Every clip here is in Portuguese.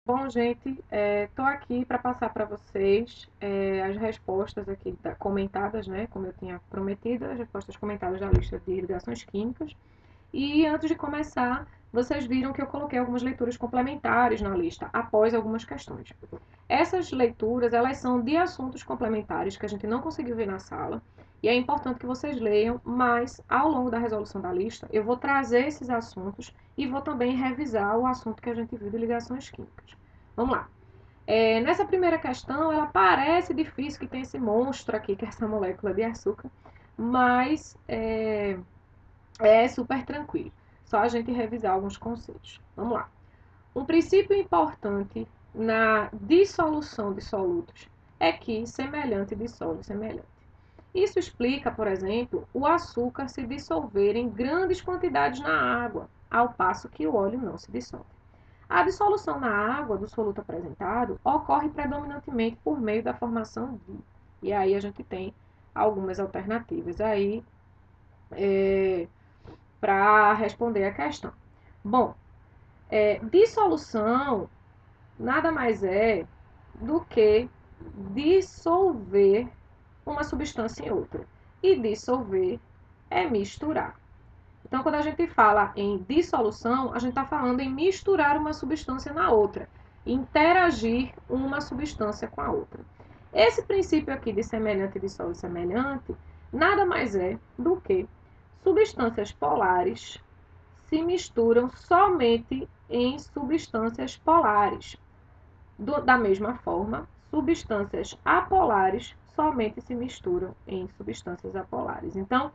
Bom, gente, estou aqui para passar para vocês as respostas aqui comentadas, né? Como eu tinha prometido, as respostas comentadas da lista de ligações químicas. E antes de começar, vocês viram que eu coloquei algumas leituras complementares na lista, após algumas questões. Essas leituras, elas são de assuntos complementares que a gente não conseguiu ver na sala, e é importante que vocês leiam, mas ao longo da resolução da lista, eu vou trazer esses assuntos e vou também revisar o assunto que a gente viu de ligações químicas. Vamos lá. Nessa primeira questão, ela parece difícil que tem esse monstro aqui, que é essa molécula de açúcar, mas é super tranquilo. Só a gente revisar alguns conceitos. Vamos lá. Um princípio importante na dissolução de solutos é que semelhante dissolve semelhante. Isso explica, por exemplo, o açúcar se dissolver em grandes quantidades na água, ao passo que o óleo não se dissolve. A dissolução na água do soluto apresentado ocorre predominantemente por meio da formação de. E aí a gente tem algumas alternativas aí para responder a questão. Bom, dissolução nada mais é do que dissolver uma substância em outra. E dissolver é misturar. Então, quando a gente fala em dissolução, a gente está falando em misturar uma substância na outra, interagir uma substância com a outra. Esse princípio aqui de semelhante dissolve semelhante nada mais é do que substâncias polares se misturam somente em substâncias polares. Da mesma forma, substâncias apolares somente se misturam em substâncias apolares. Então,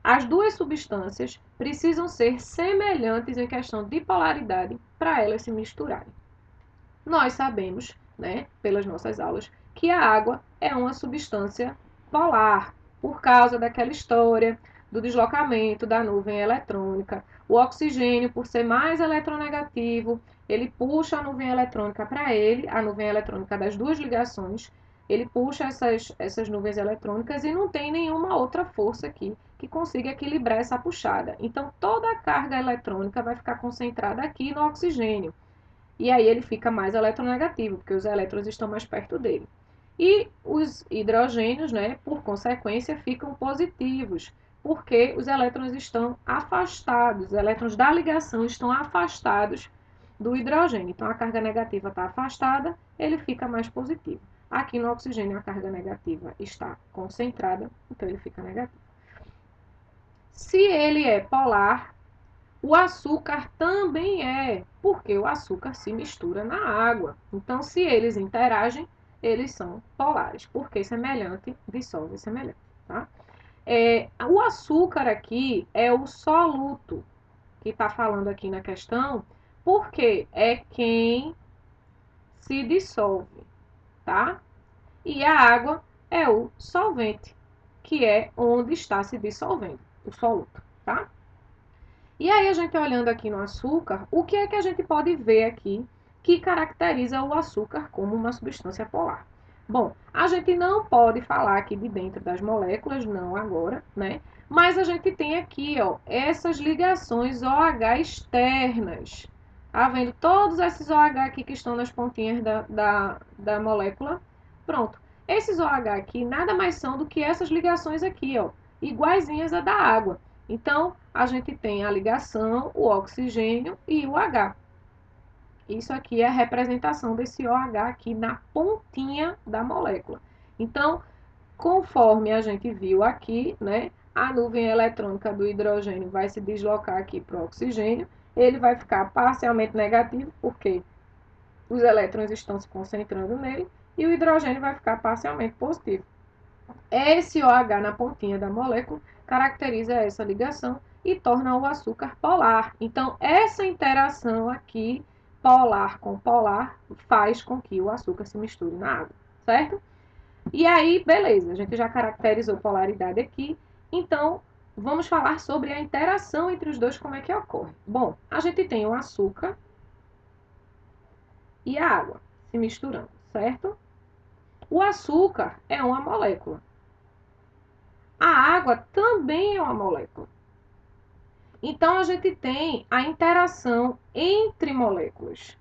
as duas substâncias precisam ser semelhantes em questão de polaridade para elas se misturarem. Nós sabemos, né, pelas nossas aulas, que a água é uma substância polar, por causa daquela história do deslocamento da nuvem eletrônica. O oxigênio, por ser mais eletronegativo, ele puxa a nuvem eletrônica para ele, a nuvem eletrônica das duas ligações, ele puxa essas nuvens eletrônicas e não tem nenhuma outra força aqui que consiga equilibrar essa puxada. Então, toda a carga eletrônica vai ficar concentrada aqui no oxigênio. E aí ele fica mais eletronegativo, porque os elétrons estão mais perto dele. E os hidrogênios, né, por consequência, ficam positivos, porque os elétrons estão afastados, os elétrons da ligação estão afastados do hidrogênio. Então a carga negativa está afastada, ele fica mais positivo. Aqui no oxigênio a carga negativa está concentrada, então ele fica negativo. Se ele é polar, o açúcar também é, porque o açúcar se mistura na água. Então, se eles interagem, eles são polares, porque semelhante dissolve semelhante. Tá? O açúcar aqui é o soluto que está falando aqui na questão, porque é quem se dissolve, tá? E a água é o solvente, que é onde está se dissolvendo, o soluto, tá? E aí, a gente olhando aqui no açúcar, o que é que a gente pode ver aqui que caracteriza o açúcar como uma substância polar? Bom, a gente não pode falar aqui de dentro das moléculas, não agora, né? Mas a gente tem aqui, ó, essas ligações OH externas. Tá vendo? Todos esses OH aqui que estão nas pontinhas da molécula. Pronto. Esses OH aqui nada mais são do que essas ligações aqui, ó, iguaizinhas a da água. Então, a gente tem a ligação, o oxigênio e o H. Isso aqui é a representação desse OH aqui na pontinha da molécula. Então, conforme a gente viu aqui, né, a nuvem eletrônica do hidrogênio vai se deslocar aqui para o oxigênio, ele vai ficar parcialmente negativo, porque os elétrons estão se concentrando nele, e o hidrogênio vai ficar parcialmente positivo. Esse OH na pontinha da molécula caracteriza essa ligação e torna o açúcar polar. Então, essa interação aqui, polar com polar, faz com que o açúcar se misture na água, certo? E aí, beleza, a gente já caracterizou polaridade aqui, então vamos falar sobre a interação entre os dois, como é que ocorre. Bom, a gente tem o açúcar e a água se misturando, certo? O açúcar é uma molécula. A água também é uma molécula. Então, a gente tem a interação entre moléculas.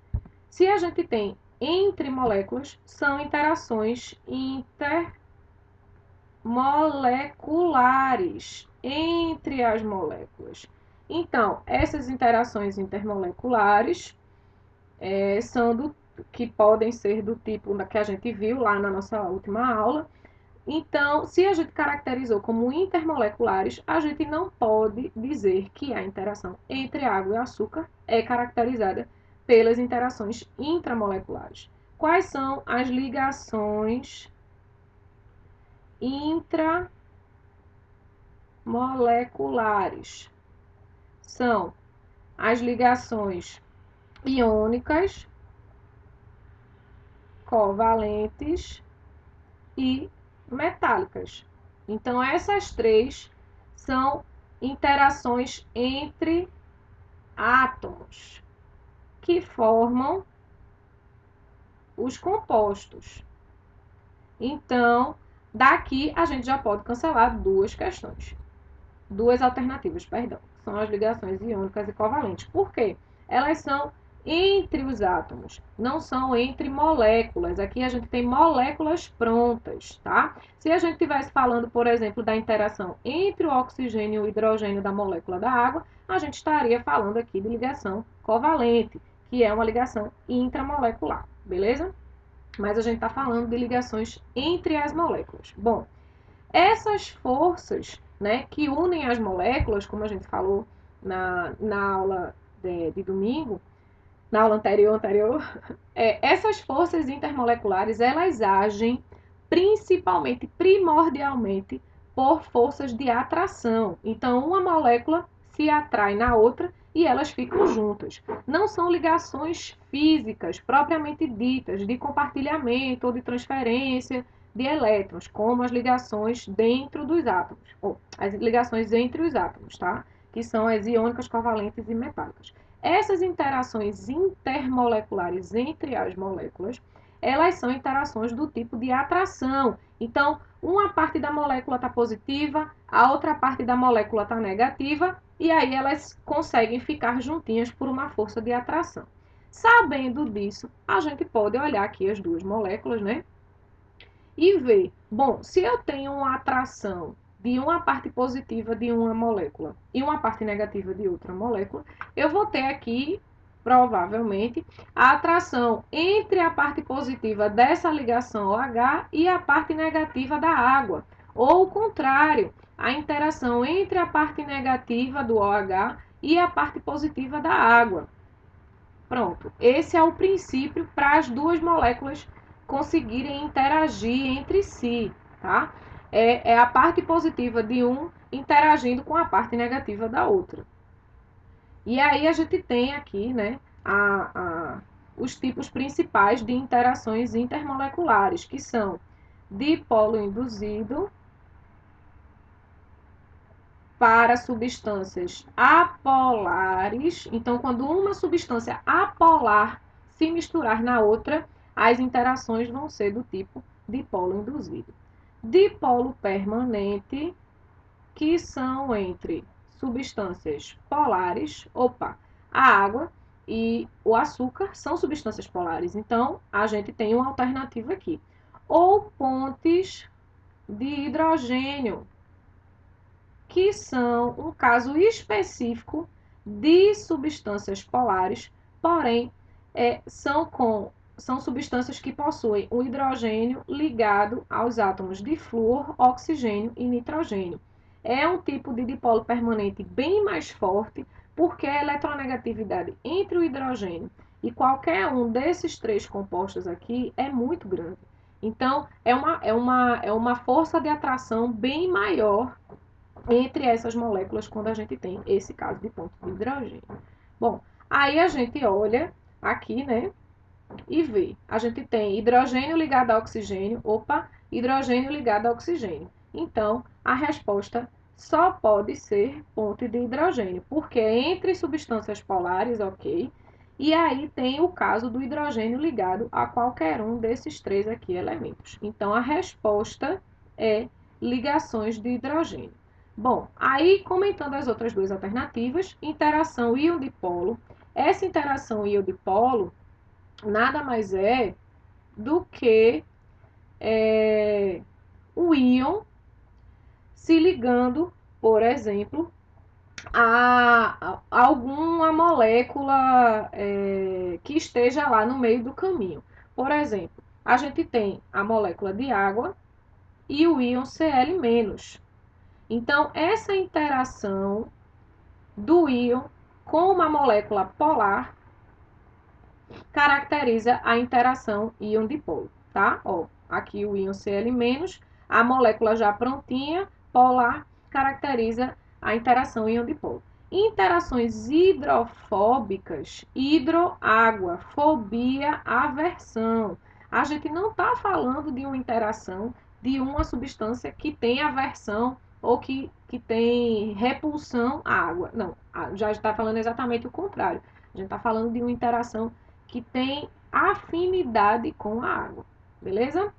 Se a gente tem entre moléculas, são interações intermoleculares entre as moléculas. Então, essas interações intermoleculares são que podem ser do tipo que a gente viu lá na nossa última aula. Então, se a gente caracterizou como intermoleculares, a gente não pode dizer que a interação entre água e açúcar é caracterizada pelas interações intramoleculares. Quais são as ligações intramoleculares? São as ligações iônicas, covalentes e metálicas. Então, essas três são interações entre átomos que formam os compostos. Então, daqui a gente já pode cancelar duas alternativas, perdão. São as ligações iônicas e covalentes. Por quê? Elas são entre os átomos, não são entre moléculas. Aqui a gente tem moléculas prontas, tá? Se a gente estivesse falando, por exemplo, da interação entre o oxigênio e o hidrogênio da molécula da água, a gente estaria falando aqui de ligação covalente, que é uma ligação intramolecular, beleza? Mas a gente está falando de ligações entre as moléculas. Bom, essas forças, né, que unem as moléculas, como a gente falou na aula de domingo, na aula anterior, essas forças intermoleculares, elas agem principalmente, primordialmente, por forças de atração. Então, uma molécula se atrai na outra e elas ficam juntas. Não são ligações físicas propriamente ditas, de compartilhamento ou de transferência de elétrons, como as ligações dentro dos átomos, ou as ligações entre os átomos, tá? Que são as iônicas, covalentes e metálicas. Essas interações intermoleculares entre as moléculas, elas são interações do tipo de atração. Então, uma parte da molécula está positiva, a outra parte da molécula está negativa, e aí elas conseguem ficar juntinhas por uma força de atração. Sabendo disso, a gente pode olhar aqui as duas moléculas, né? E ver, bom, se eu tenho uma atração de uma parte positiva de uma molécula e uma parte negativa de outra molécula, eu vou ter aqui, provavelmente, a atração entre a parte positiva dessa ligação OH e a parte negativa da água. Ou o contrário, a interação entre a parte negativa do OH e a parte positiva da água. Pronto, esse é o princípio para as duas moléculas conseguirem interagir entre si, tá? É a parte positiva de um interagindo com a parte negativa da outra. E aí a gente tem aqui, né, os tipos principais de interações intermoleculares, que são dipolo induzido para substâncias apolares. Então, quando uma substância apolar se misturar na outra, as interações vão ser do tipo dipolo induzido. Dipolo permanente, que são entre substâncias polares, a água e o açúcar são substâncias polares. Então, a gente tem uma alternativa aqui. Ou pontes de hidrogênio, que são um caso específico de substâncias polares, porém, são substâncias que possuem o hidrogênio ligado aos átomos de flúor, oxigênio e nitrogênio. É um tipo de dipolo permanente bem mais forte, porque a eletronegatividade entre o hidrogênio e qualquer um desses três compostos aqui é muito grande. Então, é uma força de atração bem maior entre essas moléculas quando a gente tem esse caso de ponto de hidrogênio. Bom, aí a gente olha aqui, né, e vê. A gente tem hidrogênio ligado a oxigênio, hidrogênio ligado a oxigênio. Então, a resposta só pode ser ponte de hidrogênio, porque é entre substâncias polares, ok? E aí tem o caso do hidrogênio ligado a qualquer um desses três aqui elementos. Então, a resposta é ligações de hidrogênio. Bom, aí comentando as outras duas alternativas, interação íon-dipolo. Essa interação íon-dipolo, nada mais é do que o íon se ligando, por exemplo, a alguma molécula que esteja lá no meio do caminho. Por exemplo, a gente tem a molécula de água e o íon Cl-. Então, essa interação do íon com uma molécula polar caracteriza a interação íon-dipolo, tá? Ó, aqui o íon Cl-, a molécula já prontinha, polar, caracteriza a interação íon-dipolo. Interações hidrofóbicas, hidroágua, fobia, aversão. A gente não está falando de uma interação de uma substância que tem aversão ou que tem repulsão à água. Não, já está falando exatamente o contrário. A gente está falando de uma interação que tem afinidade com a água. Beleza?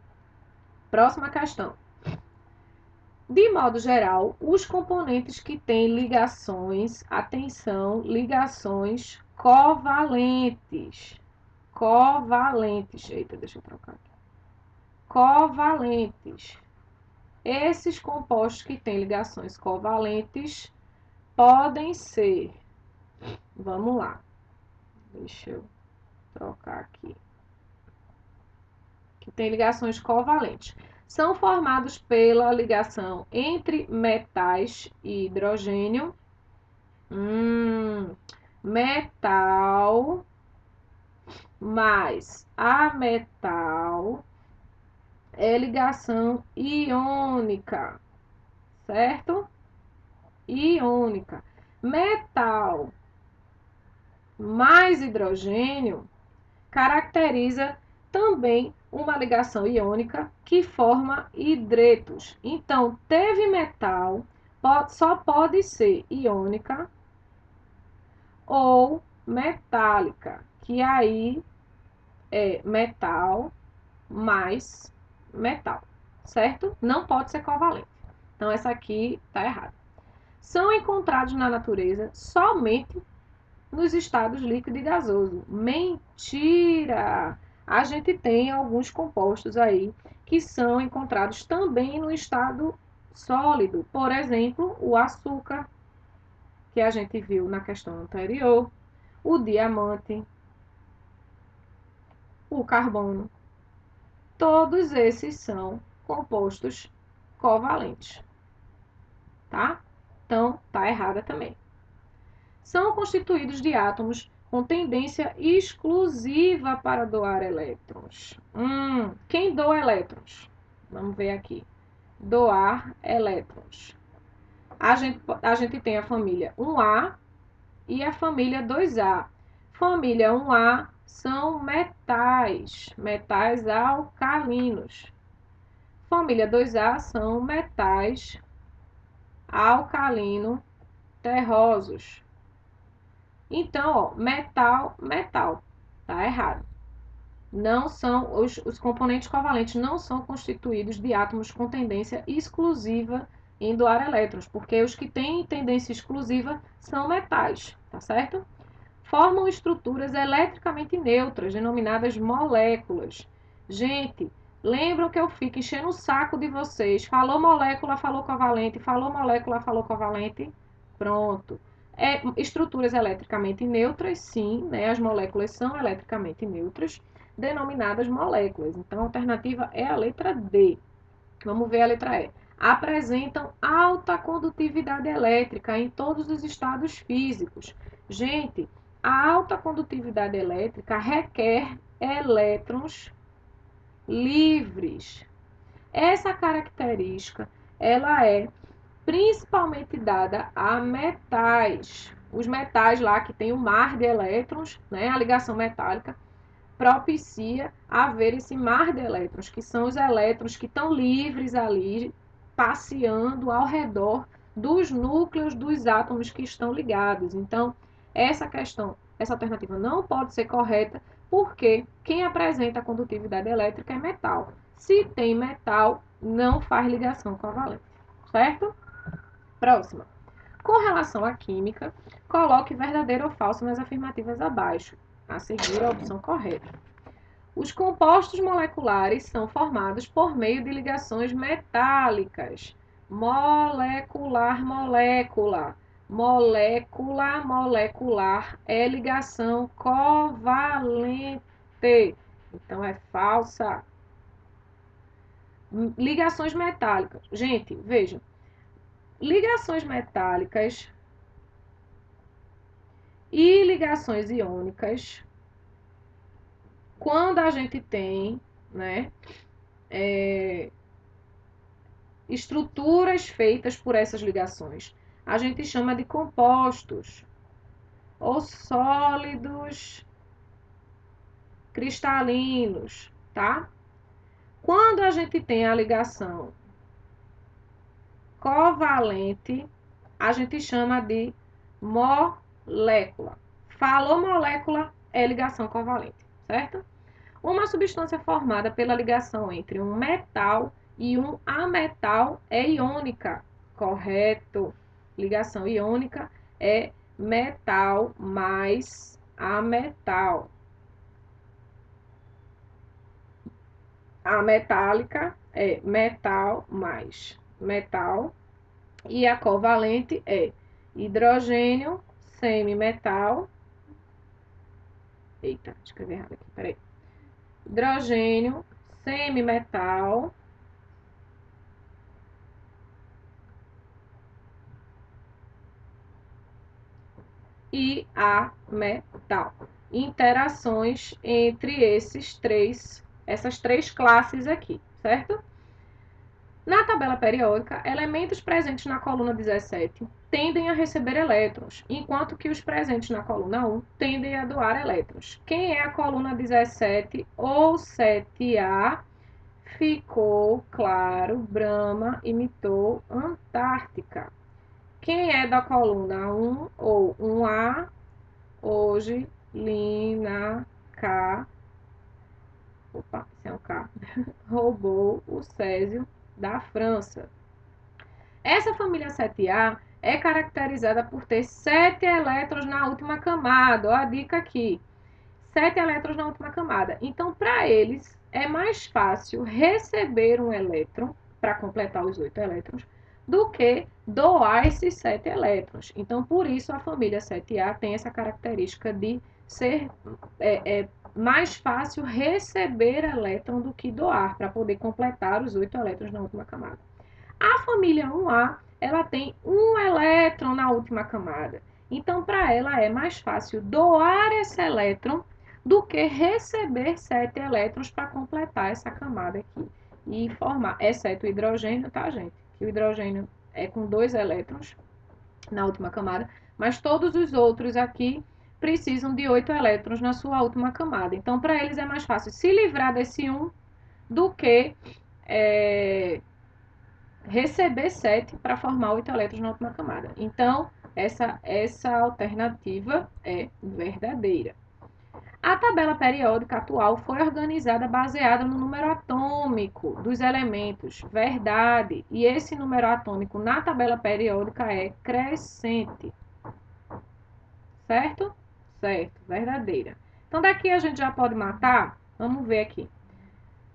Próxima questão. De modo geral, os componentes que têm ligações, atenção, ligações covalentes. Covalentes. Eita, deixa eu trocar aqui. Covalentes. Esses compostos que têm ligações covalentes podem ser. Vamos lá. Deixa eu trocar aqui. Que tem ligações covalentes. São formados pela ligação entre metais e hidrogênio. Metal mais ametal é ligação iônica, certo? Iônica. Metal mais hidrogênio caracteriza também uma ligação iônica que forma hidretos. Então, teve metal, só pode ser iônica ou metálica, que aí é metal mais metal, certo? Não pode ser covalente. Então, essa aqui está errada. São encontrados na natureza somente nos estados líquido e gasoso. Mentira! A gente tem alguns compostos aí que são encontrados também no estado sólido. Por exemplo, o açúcar, que a gente viu na questão anterior, o diamante, o carbono. Todos esses são compostos covalentes, tá? Então, tá errada também. São constituídos de átomos com tendência exclusiva para doar elétrons. Quem doa elétrons? Vamos ver aqui. Doar elétrons. A gente tem a família 1A e a família 2A. Família 1A são metais, metais alcalinos. Família 2A são metais alcalino terrosos. Então, ó, metal, metal. Tá errado. Não são os componentes covalentes não são constituídos de átomos com tendência exclusiva em doar elétrons, porque os que têm tendência exclusiva são metais, tá certo? Formam estruturas eletricamente neutras, denominadas moléculas. Gente, lembram que eu fico enchendo o saco de vocês? Falou molécula, falou covalente, falou molécula, falou covalente. Pronto. Estruturas eletricamente neutras, sim, né? As moléculas são eletricamente neutras, denominadas moléculas. Então, a alternativa é a letra D. Vamos ver a letra E. Apresentam alta condutividade elétrica em todos os estados físicos. Gente, a alta condutividade elétrica requer elétrons livres. Essa característica, ela é principalmente dada a metais. Os metais lá que tem o mar de elétrons, né, a ligação metálica, propicia haver esse mar de elétrons, que são os elétrons que estão livres ali, passeando ao redor dos núcleos dos átomos que estão ligados. Então, essa questão, essa alternativa não pode ser correta, porque quem apresenta a condutividade elétrica é metal. Se tem metal, não faz ligação covalente, certo? Próxima. Com relação à química, coloque verdadeiro ou falso nas afirmativas abaixo. A seguir a opção correta. Os compostos moleculares são formados por meio de ligações metálicas. Molecular, molécula. Molécula, molecular é ligação covalente. Então é falsa. Ligações metálicas. Gente, vejam. Ligações metálicas e ligações iônicas, quando a gente tem, né, estruturas feitas por essas ligações, a gente chama de compostos ou sólidos cristalinos, tá? Quando a gente tem a ligação covalente, a gente chama de molécula. Falou molécula, é ligação covalente, certo? Uma substância formada pela ligação entre um metal e um ametal é iônica, correto? Ligação iônica é metal mais ametal. A metálica é metal mais metal. E a covalente é hidrogênio, semimetal. Eita, escrevi errado aqui, peraí. Hidrogênio, semimetal. E a metal. Interações entre essas três classes aqui, certo? Na tabela periódica, elementos presentes na coluna 17 tendem a receber elétrons, enquanto que os presentes na coluna 1 tendem a doar elétrons. Quem é a coluna 17 ou 7A? Ficou claro, Brahma imitou Antártica. Quem é da coluna 1 ou 1A? Hoje, Lina K. Opa, esse é um K. Roubou o Césio da França. Essa família 7A é caracterizada por ter 7 elétrons na última camada. Olha a dica aqui. 7 elétrons na última camada. Então, para eles, é mais fácil receber um elétron, para completar os 8 elétrons, do que doar esses 7 elétrons. Então, por isso, a família 7A tem essa característica de ser mais fácil receber elétron do que doar, para poder completar os 8 elétrons na última camada. A família 1A, ela tem um elétron na última camada. Então, para ela é mais fácil doar esse elétron do que receber 7 elétrons para completar essa camada aqui. E formar, exceto o hidrogênio, tá, gente? Que o hidrogênio é com 2 elétrons na última camada, mas todos os outros aqui precisam de 8 elétrons na sua última camada. Então, para eles é mais fácil se livrar desse 1 do que receber 7 para formar 8 elétrons na última camada. Então, essa alternativa é verdadeira. A tabela periódica atual foi organizada baseada no número atômico dos elementos, verdade, e esse número atômico na tabela periódica é crescente. Certo? Certo, verdadeira. Então, daqui a gente já pode matar? Vamos ver aqui.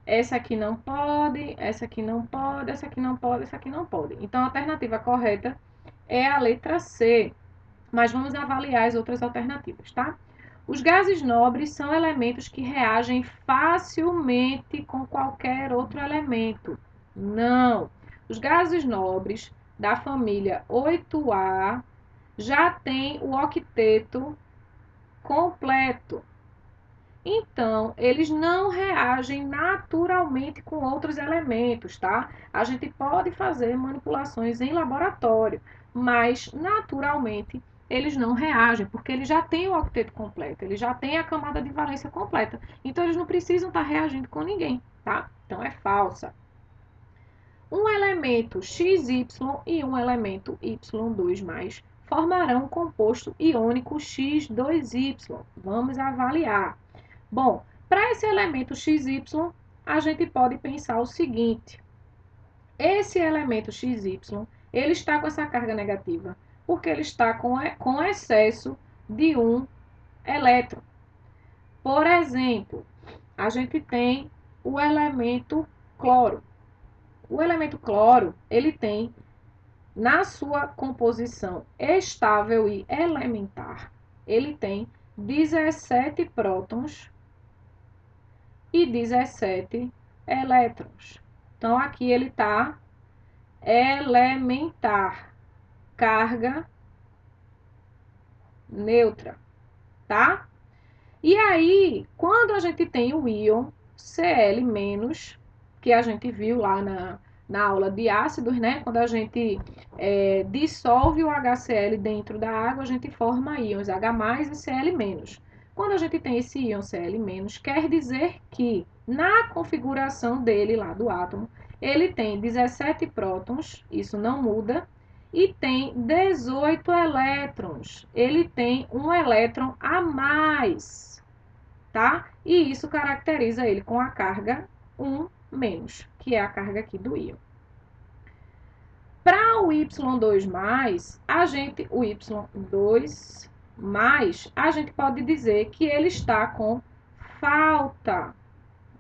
Essa aqui não pode, essa aqui não pode, essa aqui não pode, essa aqui não pode. Então, a alternativa correta é a letra C. Mas vamos avaliar as outras alternativas, tá? Os gases nobres são elementos que reagem facilmente com qualquer outro elemento. Não. Os gases nobres da família 8A já têm o octeto completo. Então, eles não reagem naturalmente com outros elementos, tá? A gente pode fazer manipulações em laboratório, mas naturalmente eles não reagem, porque eles já têm o octeto completo, eles já têm a camada de valência completa. Então, eles não precisam estar reagindo com ninguém, tá? Então, é falsa. Um elemento XY e um elemento Y2+, formarão um composto iônico X2Y. Vamos avaliar. Bom, para esse elemento XY, a gente pode pensar o seguinte. Esse elemento XY, ele está com essa carga negativa, porque ele está com excesso de um elétron. Por exemplo, a gente tem o elemento cloro. O elemento cloro, ele tem na sua composição estável e elementar, ele tem 17 prótons e 17 elétrons. Então, aqui ele está elementar, carga neutra, tá? E aí, quando a gente tem o íon Cl-, que a gente viu lá na aula de ácidos, né? Quando a gente dissolve o HCl dentro da água, a gente forma íons H+ e Cl-. Quando a gente tem esse íon Cl-, quer dizer que na configuração dele lá do átomo, ele tem 17 prótons, isso não muda, e tem 18 elétrons. Ele tem um elétron a mais, tá? E isso caracteriza ele com a carga 1-, que é a carga aqui do íon. Para o Y2+, o Y2+, a gente pode dizer que ele está com falta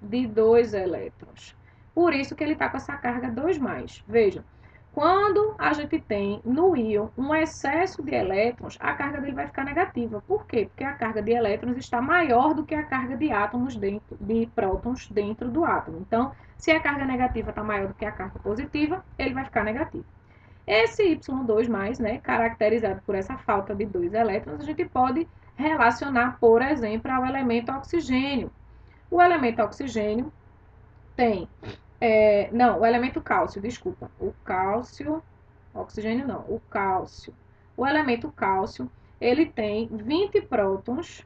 de 2 elétrons. Por isso que ele está com essa carga 2+. Vejam, quando a gente tem no íon um excesso de elétrons, a carga dele vai ficar negativa. Por quê? Porque a carga de elétrons está maior do que a carga de prótons dentro do átomo. Então, se a carga negativa está maior do que a carga positiva, ele vai ficar negativo. Esse Y2+, né, caracterizado por essa falta de 2 elétrons, a gente pode relacionar, por exemplo, ao elemento oxigênio. O elemento oxigênio tem... o elemento cálcio, desculpa. O cálcio... Oxigênio não, o cálcio. O elemento cálcio, ele tem 20 prótons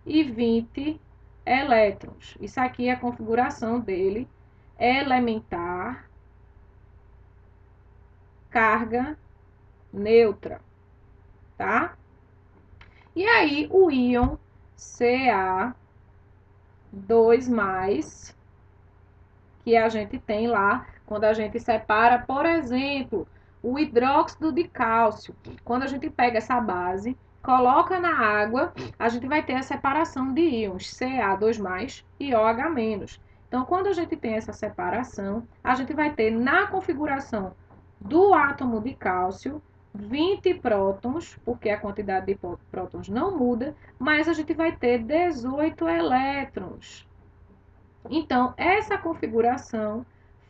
e 20 elétrons. Isso aqui é a configuração dele, elementar, carga neutra, tá? E aí, o íon Ca2+, que a gente tem lá, quando a gente separa, por exemplo, o hidróxido de cálcio. Quando a gente pega essa base, coloca na água, a gente vai ter a separação de íons Ca2+ e OH-. Então, quando a gente tem essa separação, a gente vai ter na configuração do átomo de cálcio 20 prótons, porque a quantidade de prótons não muda, mas a gente vai ter 18 elétrons. Então, essa configuração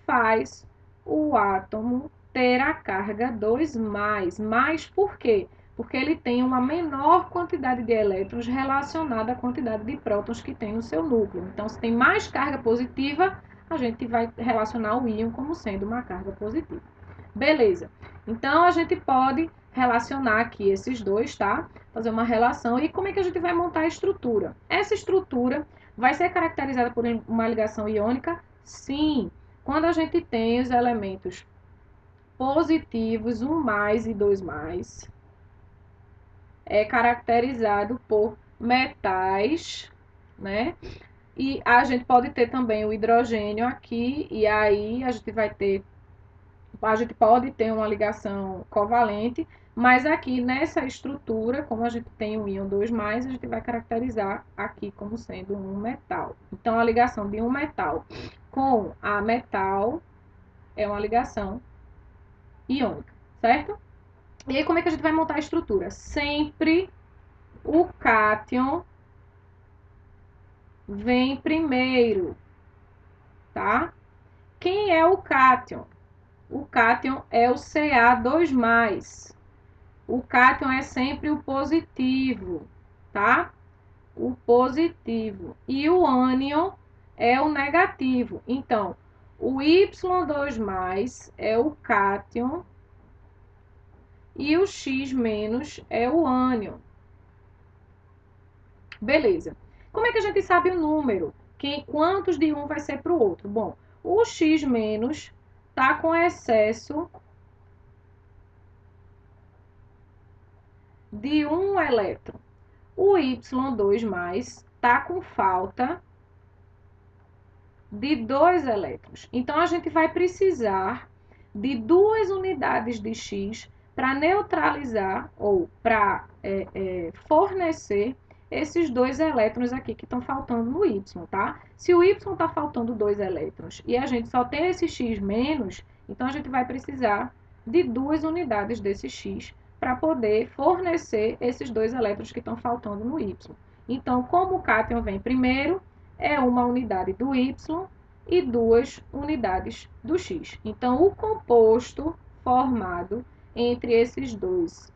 faz o átomo ter a carga 2+. Mais por quê? Porque ele tem uma menor quantidade de elétrons relacionada à quantidade de prótons que tem no seu núcleo. Então, se tem mais carga positiva, a gente vai relacionar o íon como sendo uma carga positiva. Beleza. Então, a gente pode relacionar aqui esses dois, tá? Fazer uma relação. E como é que a gente vai montar a estrutura? Essa estrutura vai ser caracterizada por uma ligação iônica? Sim. Quando a gente tem os elementos positivos, 1+ e 2+, é caracterizado por metais, né? E a gente pode ter também o hidrogênio aqui, e aí a gente pode ter uma ligação covalente, mas aqui nessa estrutura, como a gente tem o íon 2+, a gente vai caracterizar aqui como sendo um metal. Então, a ligação de um metal com a metal é uma ligação iônica, certo? E aí, como é que a gente vai montar a estrutura? Sempre o cátion vem primeiro, tá? Quem é o cátion? O cátion é o Ca2+. O cátion é sempre o positivo, tá? O positivo. E o ânion é o negativo. Então, o Y2+ é o cátion e o X- é o ânion. Beleza. Como é que a gente sabe o número? Quantos de um vai ser para o outro? Bom, o X- está com excesso de um elétron. O Y2+ está com falta de 2 elétrons. Então, a gente vai precisar de 2 unidades de X para neutralizar ou para fornecer esses 2 elétrons aqui que estão faltando no Y, tá? Se o Y está faltando 2 elétrons e a gente só tem esse X menos, então a gente vai precisar de 2 unidades desse X para poder fornecer esses 2 elétrons que estão faltando no Y. Então, como o cátion vem primeiro, é uma unidade do Y e 2 unidades do X. Então, o composto formado entre esses dois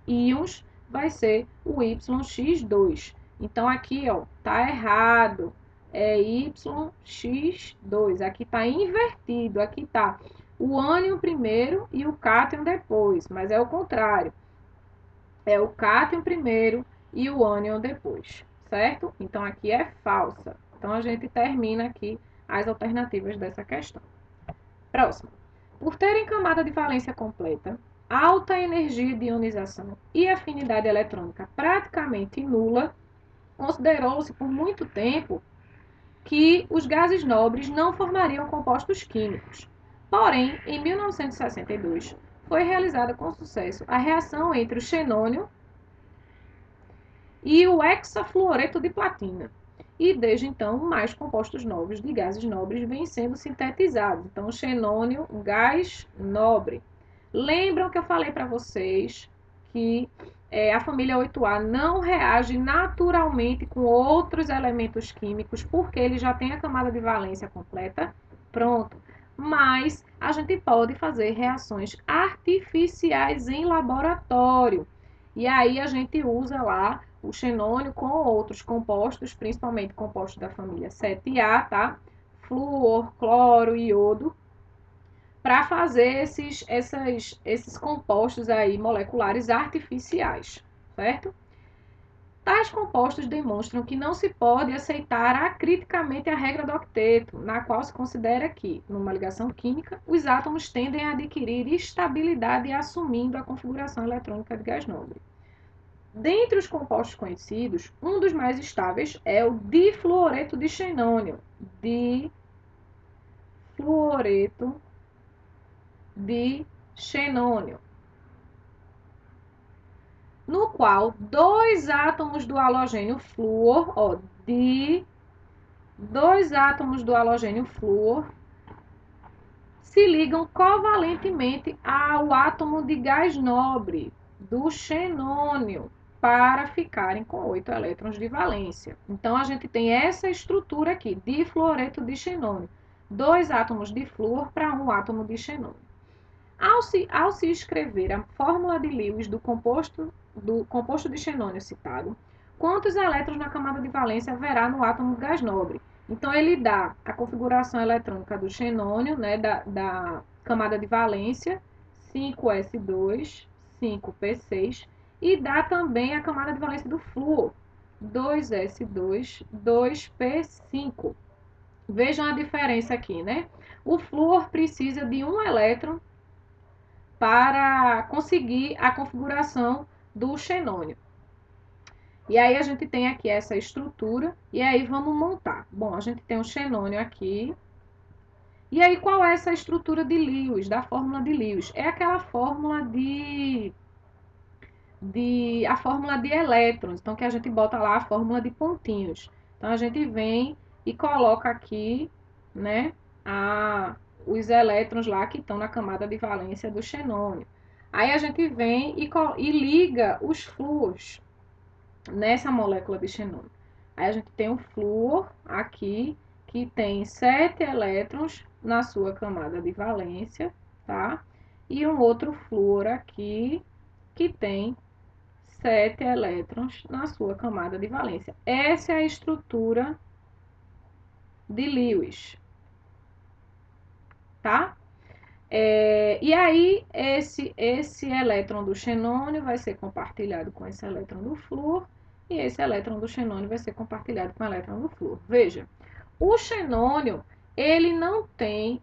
íons vai ser o YX2. Então, aqui, ó, tá errado. É YX2. Aqui tá invertido. Aqui tá o ânion primeiro e o cátion depois. Mas é o contrário. É o cátion primeiro e o ânion depois. Certo? Então, aqui é falsa. Então, a gente termina aqui as alternativas dessa questão. Próximo. Por terem camada de valência completa, alta energia de ionização e afinidade eletrônica praticamente nula, considerou-se por muito tempo que os gases nobres não formariam compostos químicos. Porém, em 1962, foi realizada com sucesso a reação entre o xenônio e o hexafluoreto de platina. E desde então, mais compostos novos de gases nobres vêm sendo sintetizados. Então, o xenônio, gás nobre. Lembram que eu falei para vocês que a família 8A não reage naturalmente com outros elementos químicos porque ele já tem a camada de valência completa? Pronto. Mas a gente pode fazer reações artificiais em laboratório. E aí a gente usa lá o xenônio com outros compostos, principalmente compostos da família 7A, tá? Flúor, cloro, iodo, para fazer esses compostos aí moleculares artificiais, certo? Tais compostos demonstram que não se pode aceitar acriticamente a regra do octeto, na qual se considera que, numa ligação química, os átomos tendem a adquirir estabilidade assumindo a configuração eletrônica de gás nobre. Dentre os compostos conhecidos, um dos mais estáveis é o difluoreto de xenônio. Difluoreto de xenônio, no qual dois átomos do halogênio flúor, dois átomos do halogênio flúor se ligam covalentemente ao átomo de gás nobre do xenônio para ficarem com 8 elétrons de valência. Então, a gente tem essa estrutura aqui, difluoreto de xenônio. 2 átomos de flúor para um átomo de xenônio. Ao se escrever a fórmula de Lewis do composto de xenônio citado, quantos elétrons na camada de valência haverá no átomo de gás nobre? Então, ele dá a configuração eletrônica do xenônio, né, da camada de valência, 5s2, 5p6, e dá também a camada de valência do flúor, 2s2, 2p5. Vejam a diferença aqui, né? O flúor precisa de um elétron para conseguir a configuração do xenônio. E aí a gente tem aqui essa estrutura, e aí vamos montar. Bom, a gente tem o xenônio aqui. E aí qual é essa estrutura de Lewis, da fórmula de Lewis? É aquela fórmula a fórmula de elétrons, então que a gente bota lá a fórmula de pontinhos. Então a gente vem e coloca aqui, né, os elétrons lá que estão na camada de valência do xenônio. Aí a gente vem e liga os flúors nessa molécula de xenônio. Aí a gente tem um flúor aqui que tem 7 elétrons na sua camada de valência, tá? E um outro flúor aqui que tem 7 elétrons na sua camada de valência. Essa é a estrutura de Lewis, tá? E aí, esse elétron do xenônio vai ser compartilhado com esse elétron do flúor, e esse elétron do xenônio vai ser compartilhado com o elétron do flúor. Veja, o xenônio, ele não tem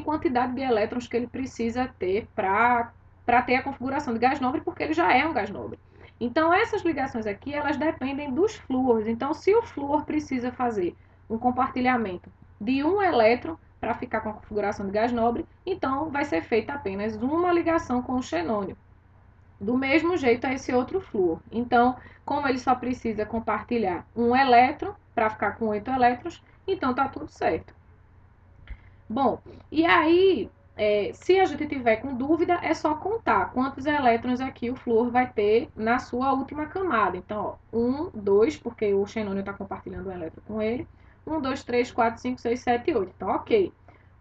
quantidade de elétrons que ele precisa ter para ter a configuração de gás nobre, porque ele já é um gás nobre. Então, essas ligações aqui, elas dependem dos flúores. Então, se o flúor precisa fazer um compartilhamento de um elétron para ficar com a configuração de gás nobre, então vai ser feita apenas uma ligação com o xenônio. Do mesmo jeito é esse outro flúor. Então, como ele só precisa compartilhar um elétron para ficar com 8 elétrons, então tá tudo certo. Bom, e aí, se a gente tiver com dúvida, é só contar quantos elétrons aqui o flúor vai ter na sua última camada. Então, ó, 1, 2, porque o xenônio está compartilhando um elétron com ele. 1, 2, 3, 4, 5, 6, 7, 8. Então, ok.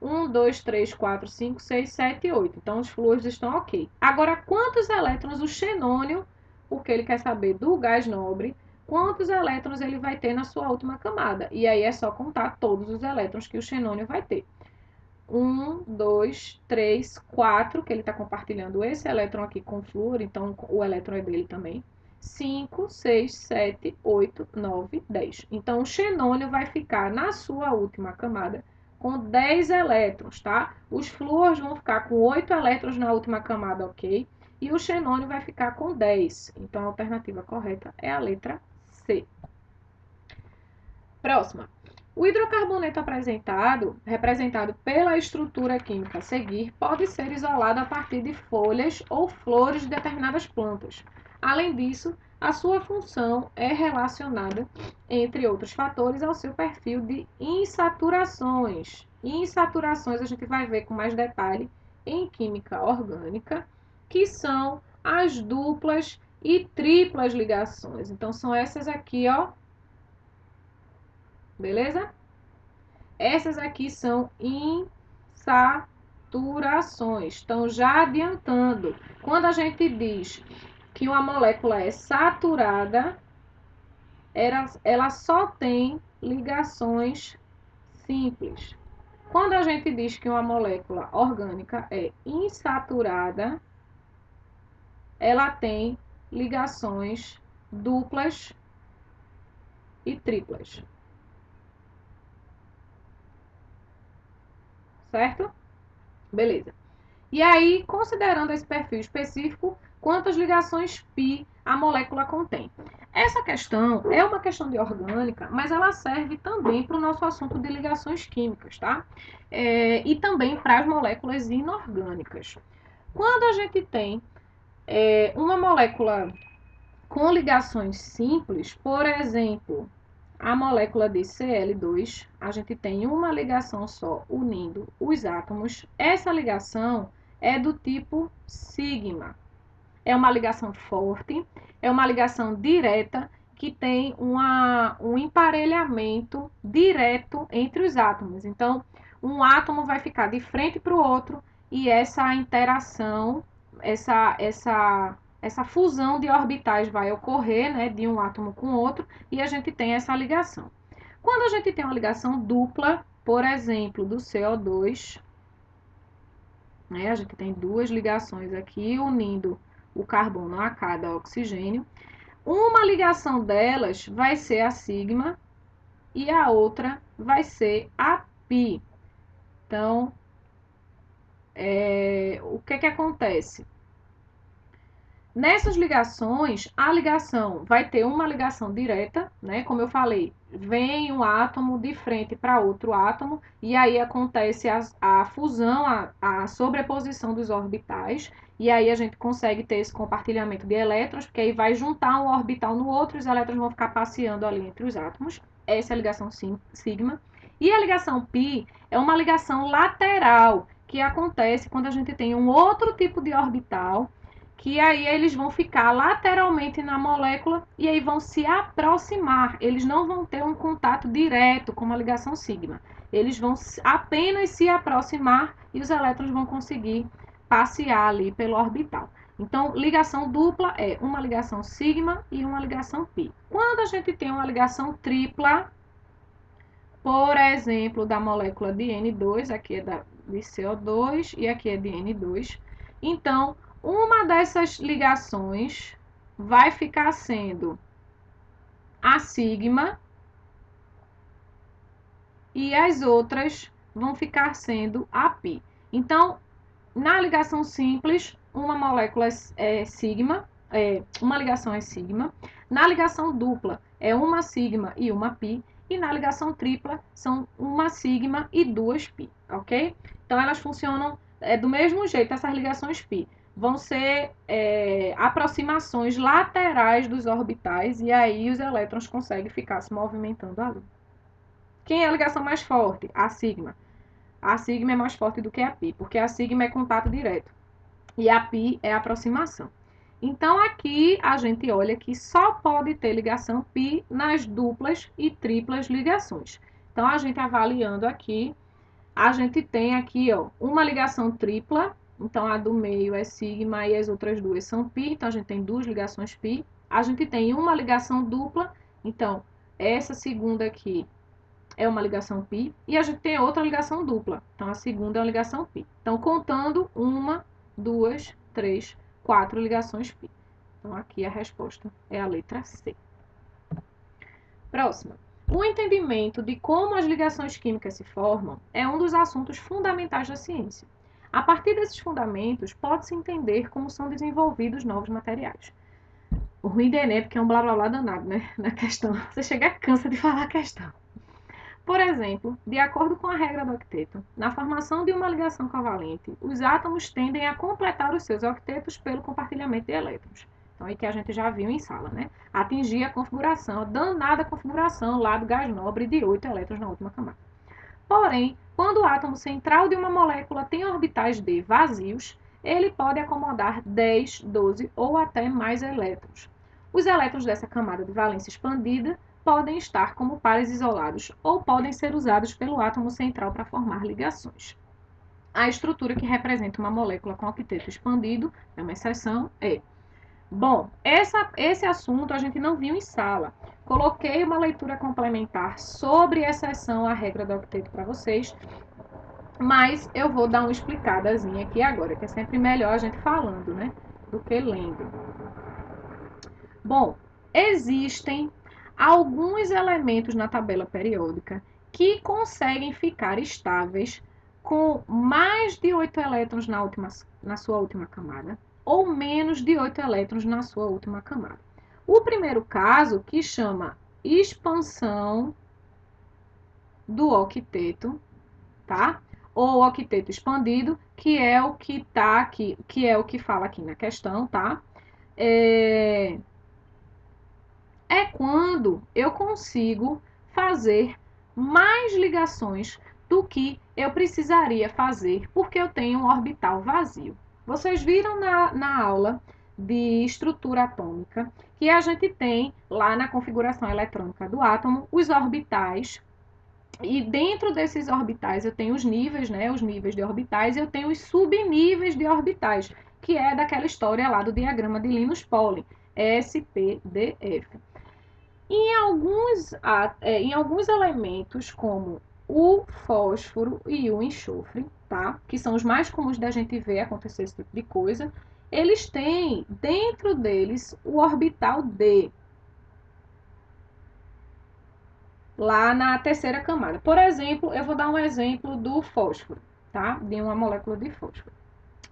1, 2, 3, 4, 5, 6, 7, 8. Então, os flúores estão ok. Agora, quantos elétrons o xenônio, porque ele quer saber do gás nobre, quantos elétrons ele vai ter na sua última camada? E aí é só contar todos os elétrons que o xenônio vai ter. 1, 2, 3, 4, que ele está compartilhando esse elétron aqui com o flúor, então o elétron é dele também. 5, 6, 7, 8, 9, 10. Então, o xenônio vai ficar na sua última camada com 10 elétrons, tá? Os flúores vão ficar com 8 elétrons na última camada, ok? E o xenônio vai ficar com 10. Então, a alternativa correta é a letra C. Próxima. O hidrocarboneto apresentado, representado pela estrutura química a seguir, pode ser isolado a partir de folhas ou flores de determinadas plantas. Além disso, a sua função é relacionada, entre outros fatores, ao seu perfil de insaturações. Insaturações a gente vai ver com mais detalhe em química orgânica, que são as duplas e triplas ligações. Então, são essas aqui, ó. Beleza? Essas aqui são insaturações. Então, já adiantando, quando a gente diz que uma molécula é saturada, ela só tem ligações simples. Quando a gente diz que uma molécula orgânica é insaturada, ela tem ligações duplas e triplas. Certo? Beleza. E aí, considerando esse perfil específico, quantas ligações π a molécula contém? Essa questão é uma questão de orgânica, mas ela serve também para o nosso assunto de ligações químicas, tá? E também para as moléculas inorgânicas. Quando a gente tem uma molécula com ligações simples, por exemplo, a molécula de Cl2, a gente tem uma ligação só unindo os átomos. Essa ligação é do tipo sigma. É uma ligação forte, é uma ligação direta que tem um emparelhamento direto entre os átomos. Então, um átomo vai ficar de frente para o outro e essa interação, essa fusão de orbitais vai ocorrer, né, de um átomo com outro, e a gente tem essa ligação. Quando a gente tem uma ligação dupla, por exemplo, do CO2, né, a gente tem duas ligações aqui unindo o carbono a cada oxigênio. Uma ligação delas vai ser a sigma e a outra vai ser a pi. Então, o que acontece? Nessas ligações, a ligação vai ter uma ligação direta, né? Como eu falei, vem um átomo de frente para outro átomo, e aí acontece a fusão, a sobreposição dos orbitais, e aí a gente consegue ter esse compartilhamento de elétrons, porque aí vai juntar um orbital no outro, os elétrons vão ficar passeando ali entre os átomos. Essa é a ligação sigma. E a ligação pi é uma ligação lateral, que acontece quando a gente tem um outro tipo de orbital, que aí eles vão ficar lateralmente na molécula e aí vão se aproximar. Eles não vão ter um contato direto com a ligação sigma. Eles vão apenas se aproximar e os elétrons vão conseguir passear ali pelo orbital. Então, ligação dupla é uma ligação sigma e uma ligação pi. Quando a gente tem uma ligação tripla, por exemplo, da molécula de N2, aqui é de CO2 e aqui é de N2, então uma dessas ligações vai ficar sendo a sigma e as outras vão ficar sendo a pi. Então, na ligação simples, uma molécula é sigma, uma ligação é sigma. Na ligação dupla, é uma sigma e uma pi. E na ligação tripla, são uma sigma e duas pi, ok? Então, elas funcionam do mesmo jeito, essas ligações pi. vão ser aproximações laterais dos orbitais e aí os elétrons conseguem ficar se movimentando ali. Quem é a ligação mais forte? A sigma. A sigma é mais forte do que a pi, porque a sigma é contato direto e a pi é aproximação. Então, aqui a gente olha que só pode ter ligação pi nas duplas e triplas ligações. Então, a gente avaliando aqui, a gente tem aqui, ó, uma ligação tripla. Então, a do meio é sigma e as outras duas são pi. Então, a gente tem duas ligações pi. A gente tem uma ligação dupla. Então, essa segunda aqui é uma ligação pi. E a gente tem outra ligação dupla. Então, a segunda é uma ligação pi. Então, contando uma, duas, três, quatro ligações pi. Então, aqui a resposta é a letra C. Próxima. O entendimento de como as ligações químicas se formam é um dos assuntos fundamentais da ciência. A partir desses fundamentos, pode-se entender como são desenvolvidos novos materiais. O ruim do Enem é porque é um blá blá blá danado, né? Na questão. Você chega cansa de falar a questão. Por exemplo, de acordo com a regra do octeto, na formação de uma ligação covalente, os átomos tendem a completar os seus octetos pelo compartilhamento de elétrons. Então, aí que a gente já viu em sala, né? Atingir a configuração, a danada configuração lá do gás nobre de 8 elétrons na última camada. Porém, quando o átomo central de uma molécula tem orbitais d vazios, ele pode acomodar 10, 12 ou até mais elétrons. Os elétrons dessa camada de valência expandida podem estar como pares isolados ou podem ser usados pelo átomo central para formar ligações. A estrutura que representa uma molécula com octeto expandido, é uma exceção, é. Bom, esse assunto a gente não viu em sala. Coloquei uma leitura complementar sobre exceção à regra do octeto para vocês, mas eu vou dar uma explicadazinha aqui agora, que é sempre melhor a gente falando, né, do que lendo. Bom, existem alguns elementos na tabela periódica que conseguem ficar estáveis com mais de 8 elétrons na sua última camada ou menos de 8 elétrons na sua última camada. O primeiro caso, que chama expansão do octeto, tá? Ou octeto expandido, que é o que tá aqui, que é o que fala aqui na questão, tá? É quando eu consigo fazer mais ligações do que eu precisaria fazer, porque eu tenho um orbital vazio. Vocês viram na aula de estrutura atômica que a gente tem lá na configuração eletrônica do átomo os orbitais, e dentro desses orbitais eu tenho os níveis, né, os níveis de orbitais, e eu tenho os subníveis de orbitais, que é daquela história lá do diagrama de Linus-Pauling, S, P, D, F. Em alguns elementos, como o fósforo e o enxofre, tá? Que são os mais comuns da gente ver acontecer esse tipo de coisa, eles têm dentro deles o orbital D, lá na terceira camada. Por exemplo, eu vou dar um exemplo do fósforo, tá? De uma molécula de fósforo.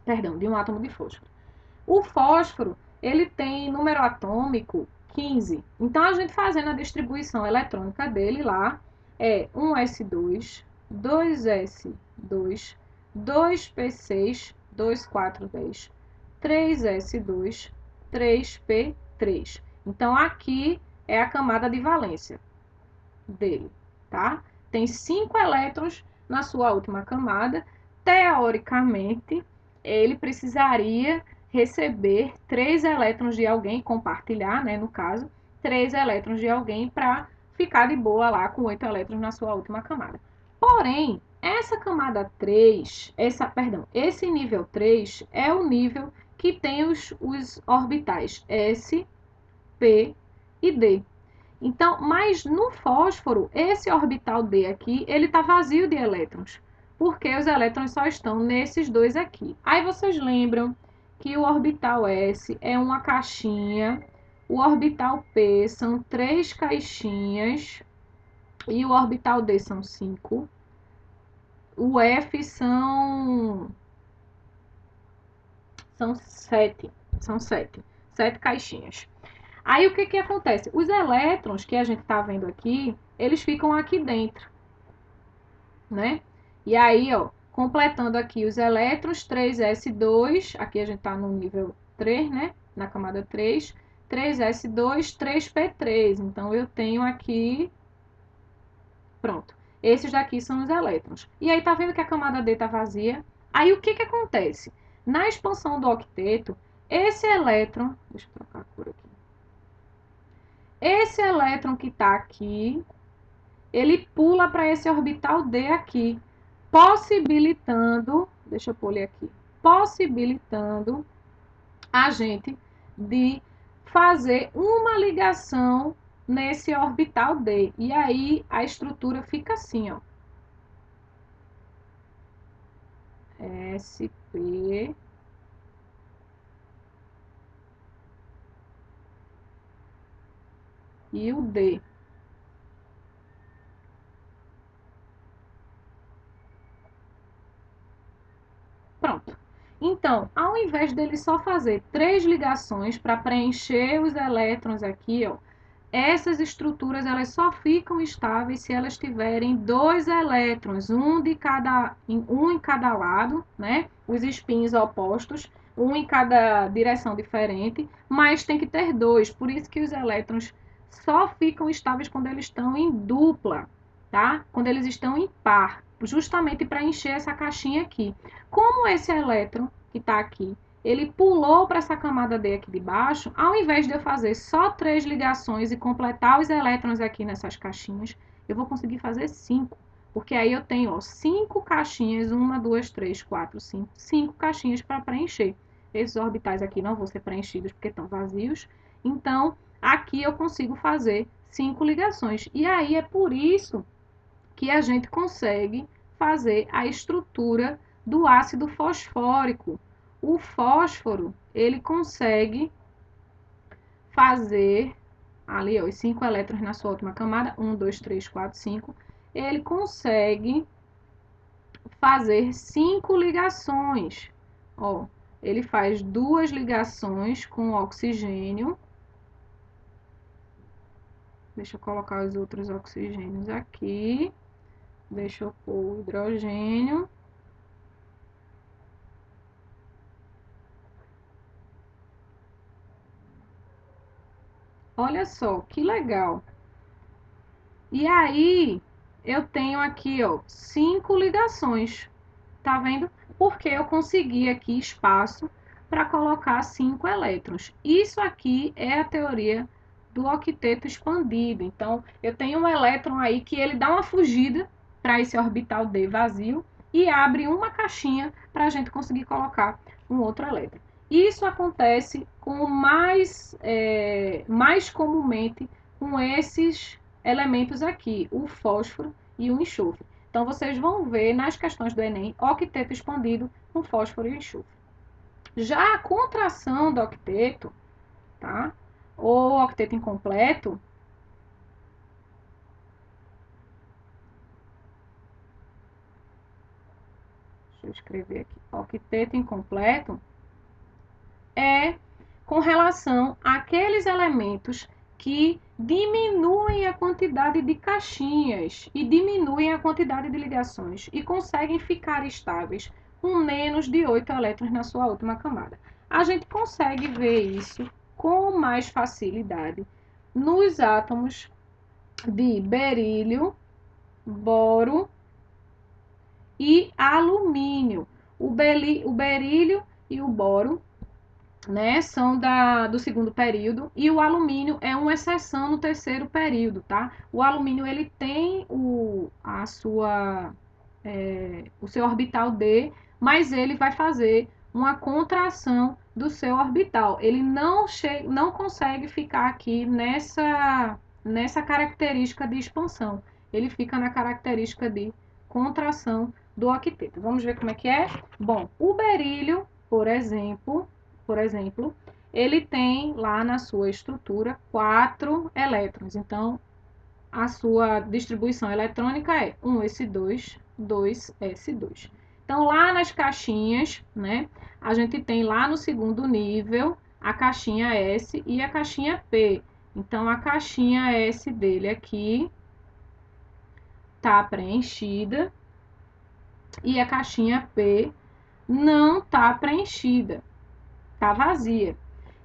Perdão, de um átomo de fósforo. O fósforo, ele tem número atômico 15. Então, a gente fazendo a distribuição eletrônica dele lá, é 1s2, 2s2, 2p6, 2410, 3s2, 3p3. Então, aqui é a camada de valência dele, tá? Tem 5 elétrons na sua última camada. Teoricamente, ele precisaria receber 3 elétrons de alguém, compartilhar, né, no caso, 3 elétrons de alguém para ficar de boa lá com 8 elétrons na sua última camada. Porém, essa camada 3, esse nível 3 é o nível que tem os orbitais S, P e D. Então, mas no fósforo, esse orbital D aqui, ele está vazio de elétrons, porque os elétrons só estão nesses dois aqui. Aí vocês lembram que o orbital S é uma caixinha, o orbital P são 3 caixinhas e o orbital D são 5. O F são 7, são 7 caixinhas. Aí o que que acontece? Os elétrons que a gente está vendo aqui, eles ficam aqui dentro, né? E aí, ó, Completando aqui os elétrons, 3s2, aqui a gente está no nível 3, né? Na camada 3, 3s2, 3p3. Então, eu tenho aqui, pronto. Esses daqui são os elétrons. E aí, tá vendo que a camada D tá vazia? Aí, o que que acontece? Na expansão do octeto, esse elétron, deixa eu trocar a cor aqui. Esse elétron que tá aqui, ele pula para esse orbital D aqui, possibilitando, deixa eu pôr ele aqui, possibilitando a gente de fazer uma ligação nesse orbital D. E aí a estrutura fica assim, ó. SP e o D. Pronto. Então, ao invés dele só fazer 3 ligações para preencher os elétrons aqui, ó, essas estruturas elas só ficam estáveis se elas tiverem 2 elétrons, um em cada lado, né? Os spins opostos, um em cada direção diferente, mas tem que ter 2. Por isso que os elétrons só ficam estáveis quando eles estão em dupla, tá? Quando eles estão em par, justamente para encher essa caixinha aqui. Como esse elétron que está aqui, ele pulou para essa camada D aqui de baixo, ao invés de eu fazer só 3 ligações e completar os elétrons aqui nessas caixinhas, eu vou conseguir fazer 5. Porque aí eu tenho 5 caixinhas, 1, 2, 3, 4, 5, 5 caixinhas para preencher. Esses orbitais aqui não vão ser preenchidos porque estão vazios. Então, aqui eu consigo fazer 5 ligações. E aí é por isso que a gente consegue fazer a estrutura do ácido fosfórico. O fósforo, ele consegue fazer ali, ó, os 5 elétrons na sua última camada, 1, 2, 3, 4, 5, ele consegue fazer 5 ligações. Ó, ele faz 2 ligações com oxigênio. Deixa eu colocar os outros oxigênios aqui. Deixa eu pôr o hidrogênio. Olha só, que legal. E aí, eu tenho aqui, ó, 5 ligações. Tá vendo? Porque eu consegui aqui espaço para colocar 5 elétrons. Isso aqui é a teoria do octeto expandido. Então, eu tenho um elétron aí que ele dá uma fugida para esse orbital D vazio e abre uma caixinha para a gente conseguir colocar um outro elétron. Isso acontece com mais comumente com esses elementos aqui, o fósforo e o enxofre. Então, vocês vão ver nas questões do Enem octeto expandido com fósforo e enxofre. Já a contração do octeto, tá? Ou octeto incompleto, deixa eu escrever aqui, octeto incompleto é com relação àqueles elementos que diminuem a quantidade de caixinhas e diminuem a quantidade de ligações e conseguem ficar estáveis com menos de 8 elétrons na sua última camada. A gente consegue ver isso com mais facilidade nos átomos de berílio, boro e alumínio. O berílio e o boro, né, são do segundo período, e o alumínio é uma exceção no terceiro período, tá? O alumínio ele tem o seu orbital D, mas ele vai fazer uma contração do seu orbital. Ele não consegue ficar aqui nessa característica de expansão. Ele fica na característica de contração do octeto. Vamos ver como é que é? Bom, o berílio, por exemplo, ele tem lá na sua estrutura 4 elétrons. Então, a sua distribuição eletrônica é 1s2, 2s2. Então, lá nas caixinhas, né, a gente tem lá no segundo nível a caixinha S e a caixinha P. Então, a caixinha S dele aqui está preenchida. e a caixinha P não está preenchida, está vazia.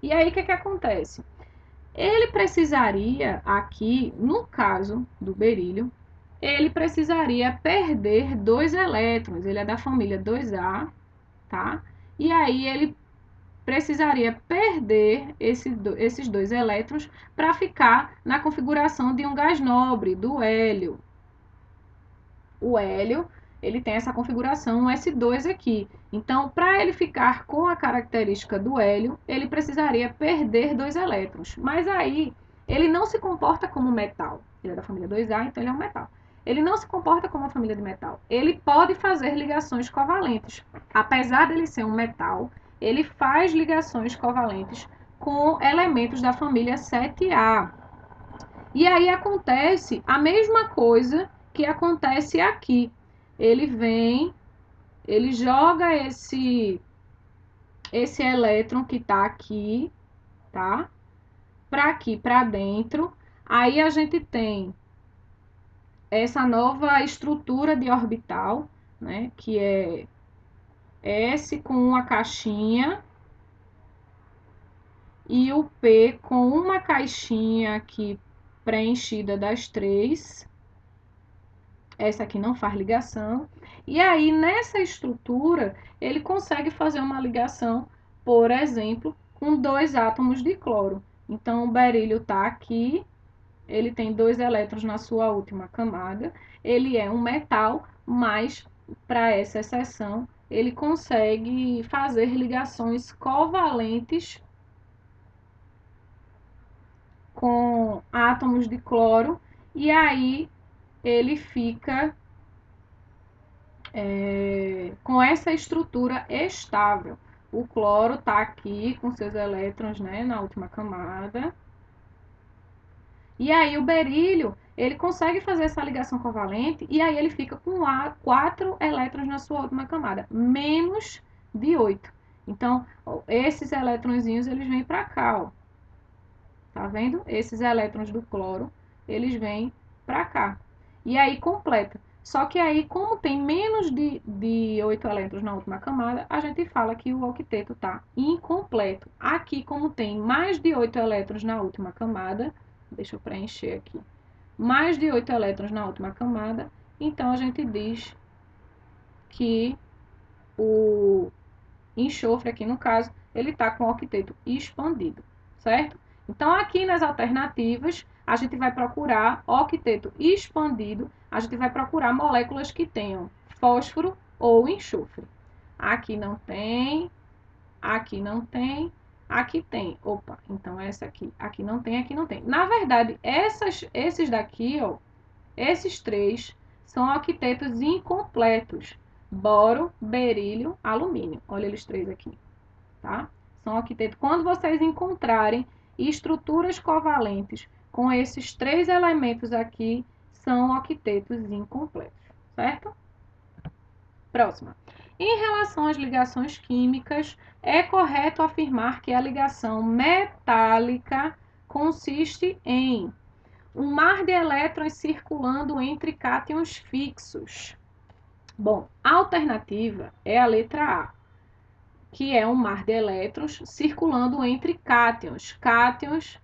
E aí, o que acontece? Ele precisaria, aqui, no caso do berílio, ele precisaria perder 2 elétrons. Ele é da família 2A, tá? E aí, ele precisaria perder esses 2 elétrons para ficar na configuração de um gás nobre, do hélio. O hélio, ele tem essa configuração S2 aqui. Então, para ele ficar com a característica do hélio, ele precisaria perder 2 elétrons. Mas aí, ele não se comporta como metal. Ele é da família 2A, então ele é um metal. Ele não se comporta como uma família de metal. Ele pode fazer ligações covalentes. Apesar dele ser um metal, ele faz ligações covalentes com elementos da família 7A. E aí acontece a mesma coisa que acontece aqui. Ele vem, ele joga esse elétron que está aqui, tá? Para aqui, para dentro. Aí a gente tem essa nova estrutura de orbital, né? Que é S com uma caixinha e o P com uma caixinha aqui preenchida das 3. Essa aqui não faz ligação. E aí, nessa estrutura, ele consegue fazer uma ligação, por exemplo, com 2 átomos de cloro. Então, o berílio está aqui, ele tem 2 elétrons na sua última camada. Ele é um metal, mas, para essa exceção, ele consegue fazer ligações covalentes com átomos de cloro. E aí, ele fica com essa estrutura estável. O cloro está aqui com seus elétrons, né, na última camada. E aí o berílio, ele consegue fazer essa ligação covalente e aí ele fica com 4 elétrons na sua última camada, menos de 8. Então, esses elétronzinhos, eles vêm para cá, ó. Tá vendo? Esses elétrons do cloro, eles vêm para cá. E aí completa. Só que aí, como tem menos de 8 elétrons na última camada, a gente fala que o octeto está incompleto. Aqui, como tem mais de 8 elétrons na última camada, deixa eu preencher aqui, mais de 8 elétrons na última camada, então a gente diz que o enxofre aqui, no caso, ele está com o octeto expandido, certo? Então, aqui nas alternativas, a gente vai procurar octeto expandido, a gente vai procurar moléculas que tenham fósforo ou enxofre. Aqui não tem, aqui não tem, aqui tem. Opa, então essa aqui. Aqui não tem, aqui não tem. Na verdade, esses daqui, ó, esses 3 são octetos incompletos. Boro, berílio, alumínio. Olha eles 3 aqui, tá? São octetos. Quando vocês encontrarem estruturas covalentes com esses 3 elementos aqui, são octetos incompletos, certo? Próxima. Em relação às ligações químicas, é correto afirmar que a ligação metálica consiste em um mar de elétrons circulando entre cátions fixos. Bom, a alternativa é a letra A, que é um mar de elétrons circulando entre cátions. Cátions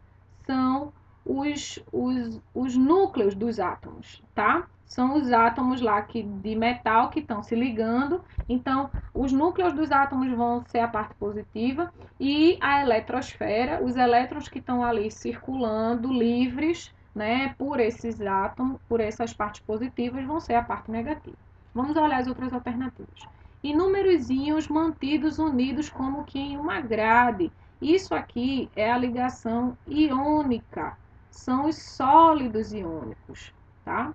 são os núcleos dos átomos, tá? São os átomos lá de metal que estão se ligando. Então, os núcleos dos átomos vão ser a parte positiva e a eletrosfera, os elétrons que estão ali circulando livres, né, por esses átomos, por essas partes positivas, vão ser a parte negativa. Vamos olhar as outras alternativas. Inúmeros íons mantidos unidos como que em uma grade. Isso aqui é a ligação iônica. São os sólidos iônicos, tá?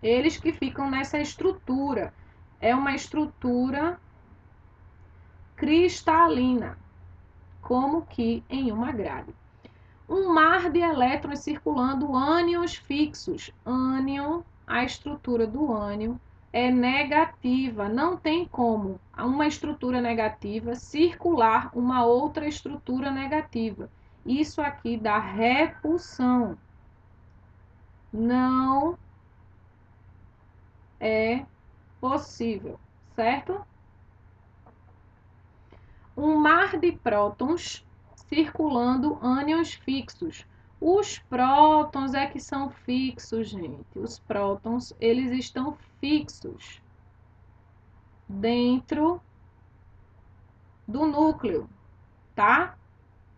Eles que ficam nessa estrutura. É uma estrutura cristalina, como que em uma grade. Um mar de elétrons circulando ânions fixos. Ânion, a estrutura do ânion é negativa. Não tem como uma estrutura negativa circular uma outra estrutura negativa. Isso aqui dá repulsão. Não é possível, certo? Um mar de prótons circulando ânions fixos. Os prótons é que são fixos, gente. Os prótons, eles estão fixos dentro do núcleo, tá?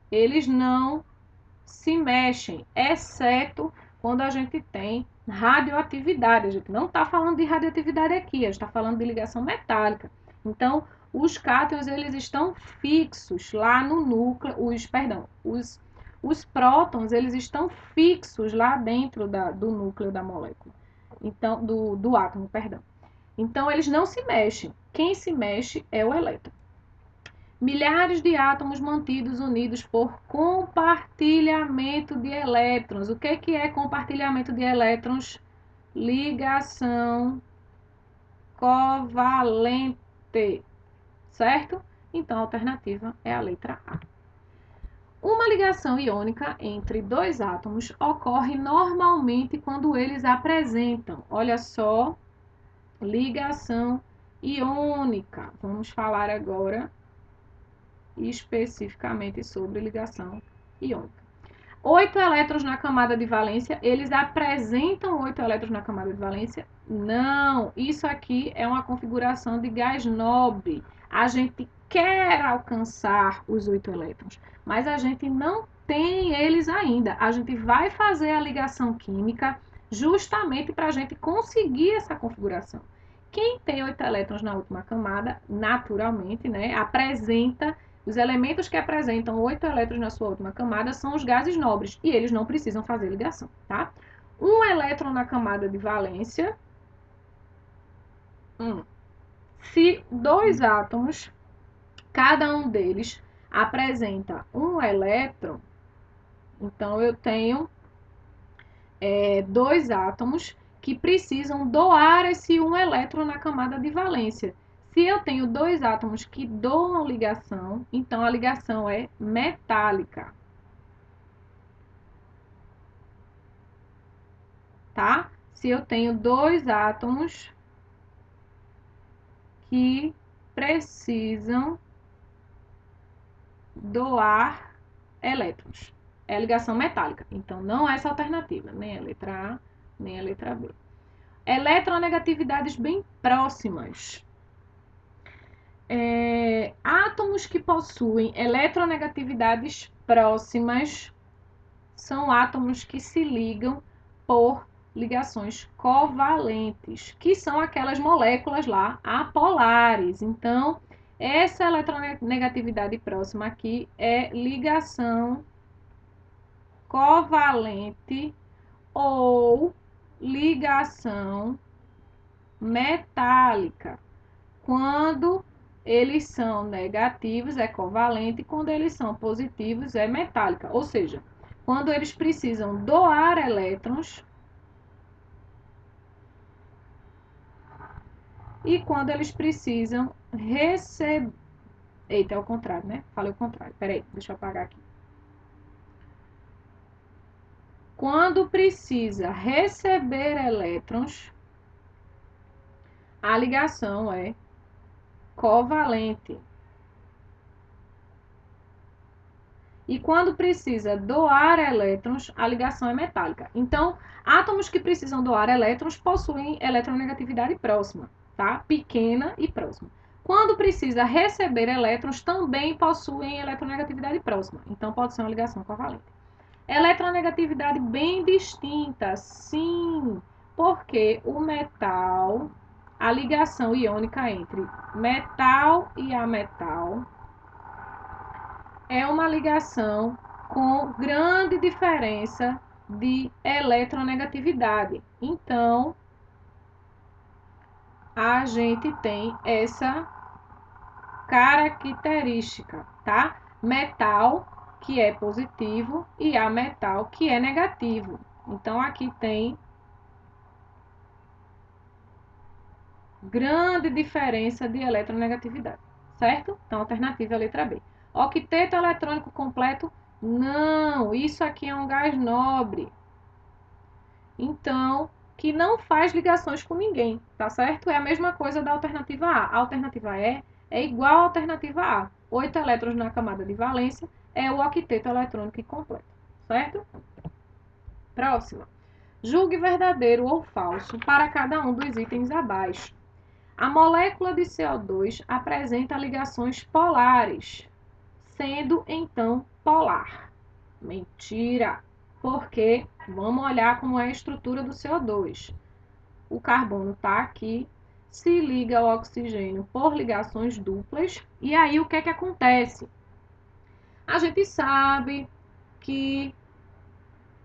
Eles não se mexem, exceto quando a gente tem radioatividade. A gente não está falando de radioatividade aqui, a gente está falando de ligação metálica. Então, os cátions, eles estão fixos lá no núcleo, os prótons, eles estão fixos lá dentro do núcleo da molécula. Então, do átomo, perdão. Então, eles não se mexem. Quem se mexe é o elétron. Milhares de átomos mantidos unidos por compartilhamento de elétrons. O que é compartilhamento de elétrons? Ligação covalente, certo? Então, a alternativa é a letra A. Uma ligação iônica entre dois átomos ocorre normalmente quando eles apresentam, olha só, ligação iônica. Vamos falar agora especificamente sobre ligação iônica. 8 elétrons na camada de valência, eles apresentam 8 elétrons na camada de valência? Não, isso aqui é uma configuração de gás nobre. A gente quer alcançar os 8 elétrons, mas a gente não tem eles ainda. A gente vai fazer a ligação química justamente para a gente conseguir essa configuração. Quem tem 8 elétrons na última camada, naturalmente, né, apresenta. Os elementos que apresentam 8 elétrons na sua última camada são os gases nobres e eles não precisam fazer ligação, tá? Um elétron na camada de valência. Se dois átomos, cada um deles apresenta um elétron, então eu tenho dois átomos que precisam doar esse um elétron na camada de valência. Se eu tenho dois átomos que doam ligação, então a ligação é metálica. Tá? Se eu tenho dois átomos que precisam doar elétrons. É ligação metálica. Então, não é essa alternativa, nem a letra A, nem a letra B. Eletronegatividades bem próximas. Átomos que possuem eletronegatividades próximas são átomos que se ligam por ligações covalentes, que são aquelas moléculas lá apolares. Então, essa eletronegatividade próxima aqui é ligação covalente ou ligação metálica. Quando eles são negativos, é covalente, quando eles são positivos, é metálica. Ou seja, quando eles precisam doar elétrons e quando eles precisam receber. Eita, é o contrário, né? Falei o contrário. Peraí, deixa eu apagar aqui. Quando precisa receber elétrons, a ligação é covalente. E quando precisa doar elétrons, a ligação é metálica. Então, átomos que precisam doar elétrons possuem eletronegatividade próxima, tá? Pequena e próxima. Quando precisa receber elétrons, também possuem eletronegatividade próxima. Então, pode ser uma ligação covalente. Eletronegatividade bem distinta, sim, porque o metal, a ligação iônica entre metal e ametal, é uma ligação com grande diferença de eletronegatividade. Então, a gente tem essa característica, tá? Metal, que é positivo, e ametal, que é negativo. Então, aqui tem grande diferença de eletronegatividade, certo? Então, a alternativa é a letra B. Octeto eletrônico completo, não, isso aqui é um gás nobre. Então, que não faz ligações com ninguém, tá certo? É a mesma coisa da alternativa A. A alternativa E é igual à alternativa A. 8 elétrons na camada de valência é o octeto eletrônico incompleto, certo? Próxima. Julgue verdadeiro ou falso para cada um dos itens abaixo. A molécula de CO2 apresenta ligações polares, sendo então polar. Mentira! Porque vamos olhar como é a estrutura do CO2. O carbono está aqui, se liga ao oxigênio por ligações duplas, e aí o que é que acontece? A gente sabe que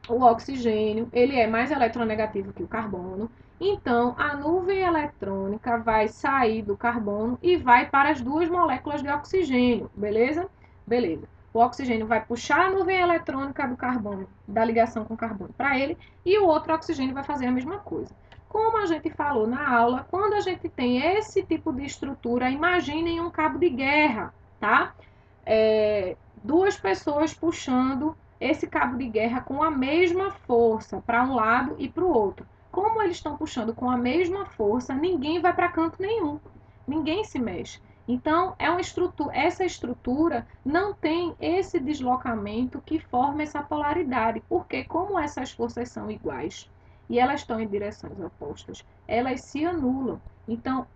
o oxigênio ele é mais eletronegativo que o carbono, então a nuvem eletrônica vai sair do carbono e vai para as duas moléculas de oxigênio, beleza? Beleza. O oxigênio vai puxar a nuvem eletrônica do carbono, da ligação com o carbono, para ele, e o outro oxigênio vai fazer a mesma coisa. Como a gente falou na aula, quando a gente tem esse tipo de estrutura, imaginem um cabo de guerra, tá? Duas pessoas puxando esse cabo de guerra com a mesma força para um lado e para o outro. Como eles estão puxando com a mesma força, ninguém vai para canto nenhum, ninguém se mexe. Então, essa estrutura não tem esse deslocamento que forma essa polaridade, porque como essas forças são iguais e elas estão em direções opostas, elas se anulam. Então,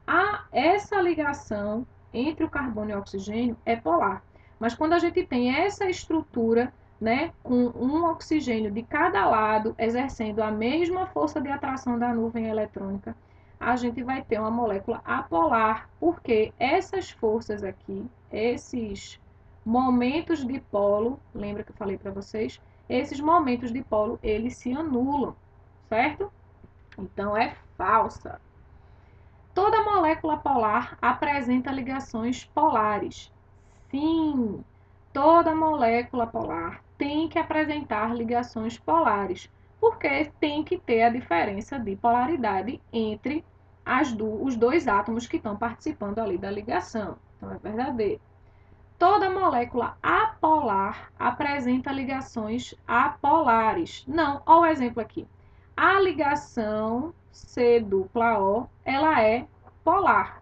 essa ligação entre o carbono e o oxigênio é polar. Mas quando a gente tem essa estrutura, né, com um oxigênio de cada lado exercendo a mesma força de atração da nuvem eletrônica, a gente vai ter uma molécula apolar, porque essas forças aqui, esses momentos de polo, lembra que eu falei para vocês? Esses momentos de polo, eles se anulam, certo? Então é falsa. Toda molécula polar apresenta ligações polares. Sim, toda molécula polar tem que apresentar ligações polares, porque tem que ter a diferença de polaridade entre os dois átomos que estão participando ali da ligação. Então, é verdadeiro. Toda molécula apolar apresenta ligações apolares. Não, olha o exemplo aqui. A ligação C dupla O, ela é polar.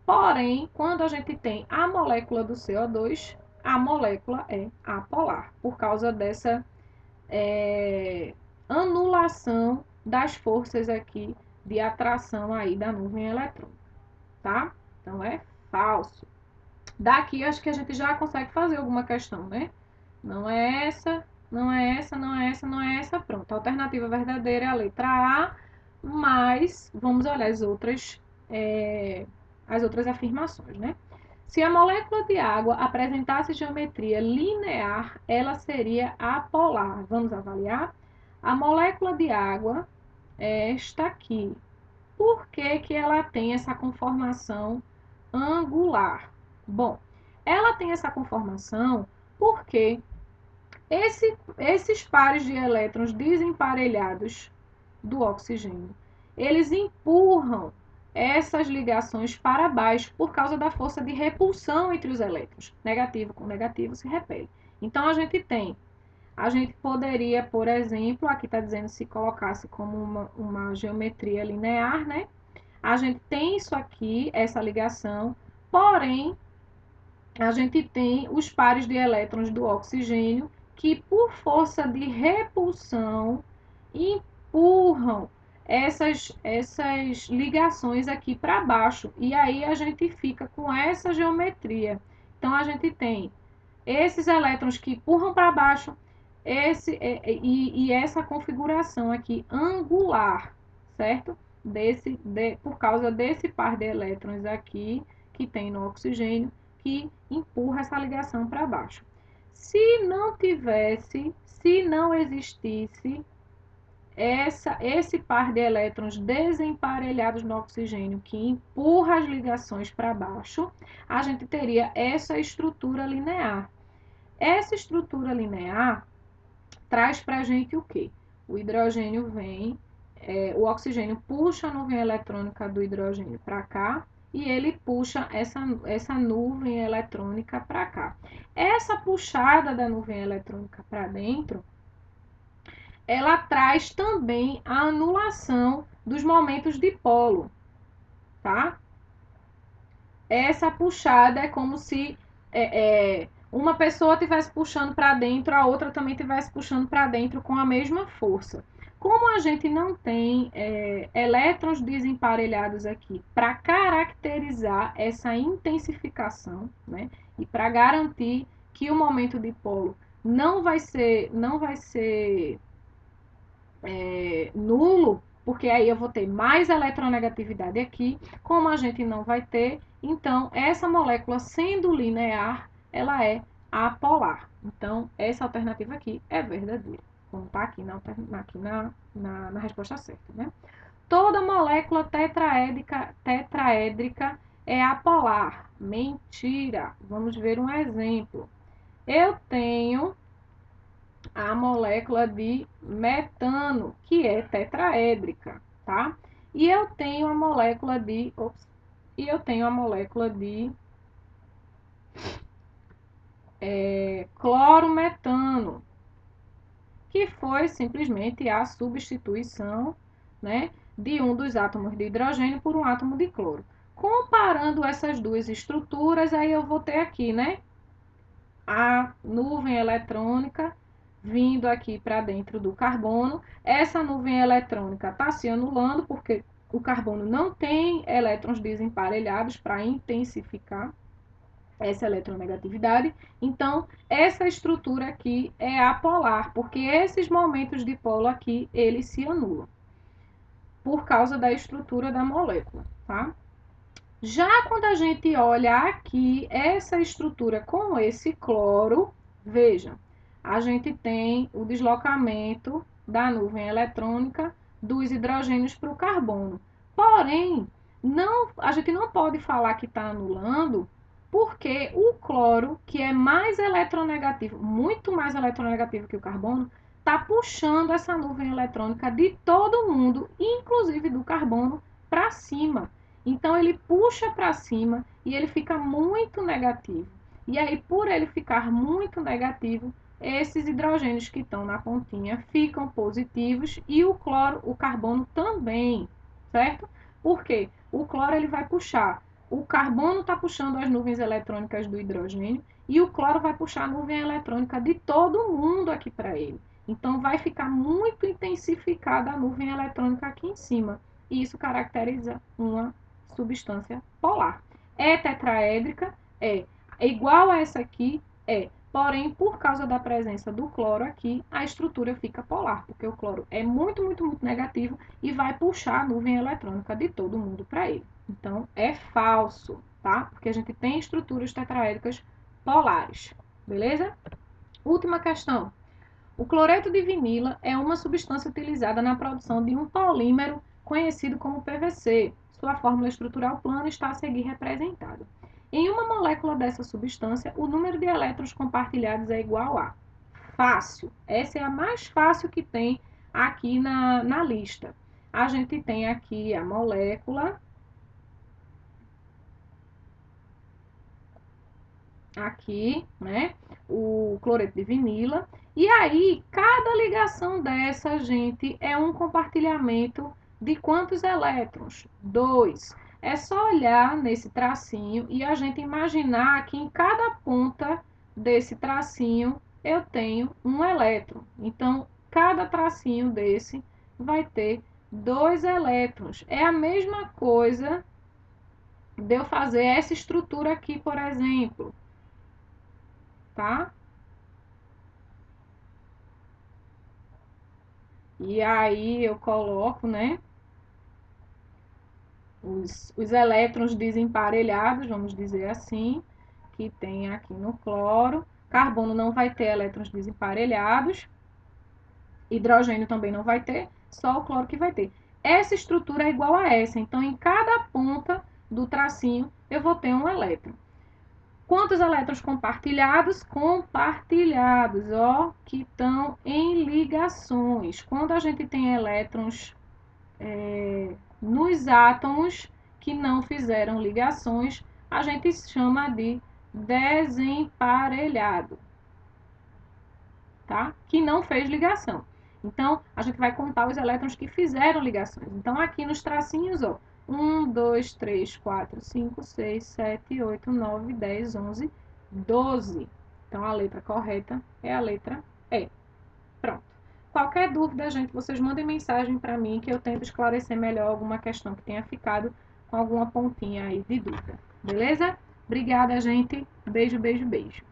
Porém, quando a gente tem a molécula do CO2, a molécula é apolar, por causa dessa anulação das forças aqui de atração aí da nuvem eletrônica, tá? Então, é falso. Daqui, acho que a gente já consegue fazer alguma questão, né? Não é essa, não é essa, não é essa, não é essa. Pronto, a alternativa verdadeira é a letra A, mas vamos olhar as outras afirmações, né? Se a molécula de água apresentasse geometria linear, ela seria apolar. Vamos avaliar? A molécula de água é esta aqui. Por que que ela tem essa conformação angular? Bom, ela tem essa conformação porque esses pares de elétrons desemparelhados do oxigênio, eles empurram essas ligações para baixo por causa da força de repulsão entre os elétrons. Negativo com negativo se repele. Então, a gente poderia, por exemplo, aqui está dizendo se colocasse como uma geometria linear, né? A gente tem isso aqui, essa ligação, porém, a gente tem os pares de elétrons do oxigênio que, por força de repulsão, empurram essas ligações aqui para baixo. E aí a gente fica com essa geometria. Então, a gente tem esses elétrons que empurram para baixo e essa configuração aqui angular, certo? Por causa desse par de elétrons aqui que tem no oxigênio, que empurra essa ligação para baixo. Se não existisse esse par de elétrons desemparelhados no oxigênio que empurra as ligações para baixo, a gente teria essa estrutura linear. Essa estrutura linear traz para a gente o quê? O hidrogênio vem, o oxigênio puxa a nuvem eletrônica do hidrogênio para cá, e ele puxa essa nuvem eletrônica para cá. Essa puxada da nuvem eletrônica para dentro ela traz também a anulação dos momentos dipolo, tá? Essa puxada é como se uma pessoa estivesse puxando para dentro, a outra também estivesse puxando para dentro com a mesma força. Como a gente não tem elétrons desemparelhados aqui para caracterizar essa intensificação, né? E para garantir que o momento dipolo não vai ser nulo, porque aí eu vou ter mais eletronegatividade aqui, como a gente não vai ter, então essa molécula sendo linear, ela é apolar. Então, essa alternativa aqui é verdadeira, como está aqui, na resposta certa, né? Toda molécula tetraédrica é apolar. Mentira. Vamos ver um exemplo. Eu tenho a molécula de metano, que é tetraédrica, tá? E eu tenho a molécula de clorometano, que foi simplesmente a substituição, né, de um dos átomos de hidrogênio por um átomo de cloro. Comparando essas duas estruturas, aí eu vou ter aqui, né, a nuvem eletrônica vindo aqui para dentro do carbono. Essa nuvem eletrônica está se anulando porque o carbono não tem elétrons desemparelhados para intensificar essa eletronegatividade. Então, essa estrutura aqui é apolar, porque esses momentos de polo aqui, eles se anulam por causa da estrutura da molécula, tá? Já quando a gente olha aqui essa estrutura com esse cloro, veja, a gente tem o deslocamento da nuvem eletrônica dos hidrogênios para o carbono. Porém, a gente não pode falar que está anulando, porque o cloro, que é mais eletronegativo, muito mais eletronegativo que o carbono, está puxando essa nuvem eletrônica de todo mundo, inclusive do carbono, para cima. Então ele puxa para cima e ele fica muito negativo. E aí, por ele ficar muito negativo, esses hidrogênios que estão na pontinha ficam positivos e o cloro, o carbono também, certo? Por quê? O cloro ele vai puxar, o carbono está puxando as nuvens eletrônicas do hidrogênio e o cloro vai puxar a nuvem eletrônica de todo mundo aqui para ele. Então vai ficar muito intensificada a nuvem eletrônica aqui em cima. E isso caracteriza uma substância polar. É tetraédrica? É. É igual a essa aqui? É. Porém, por causa da presença do cloro aqui, a estrutura fica polar, porque o cloro é muito, muito, muito negativo e vai puxar a nuvem eletrônica de todo mundo para ele. Então, é falso, tá? Porque a gente tem estruturas tetraédricas polares. Beleza? Última questão. O cloreto de vinila é uma substância utilizada na produção de um polímero conhecido como PVC. Sua fórmula estrutural plana está a seguir representada. Em uma molécula dessa substância, o número de elétrons compartilhados é igual a... Fácil. Essa é a mais fácil que tem aqui na lista. A gente tem aqui a molécula, aqui, né? O cloreto de vinila. E aí, cada ligação dessa, gente, é um compartilhamento de quantos elétrons? 2. É só olhar nesse tracinho e a gente imaginar que em cada ponta desse tracinho eu tenho um elétron. Então, cada tracinho desse vai ter 2 elétrons. É a mesma coisa de eu fazer essa estrutura aqui, por exemplo, tá? E aí eu coloco, né, os elétrons desemparelhados, vamos dizer assim, que tem aqui no cloro. Carbono não vai ter elétrons desemparelhados. Hidrogênio também não vai ter, só o cloro que vai ter. Essa estrutura é igual a essa, então em cada ponta do tracinho eu vou ter um elétron. Quantos elétrons compartilhados? Compartilhados, ó, que estão em ligações. Quando a gente tem elétrons nos átomos que não fizeram ligações, a gente chama de desemparelhado, tá? Que não fez ligação. Então, a gente vai contar os elétrons que fizeram ligações. Então, aqui nos tracinhos, ó, 1, 2, 3, 4, 5, 6, 7, 8, 9, 10, 11, 12. Então, a letra correta é a letra E. Pronto. Qualquer dúvida, gente, vocês mandem mensagem para mim que eu tento esclarecer melhor alguma questão que tenha ficado com alguma pontinha aí de dúvida. Beleza? Obrigada, gente. Beijo, beijo, beijo.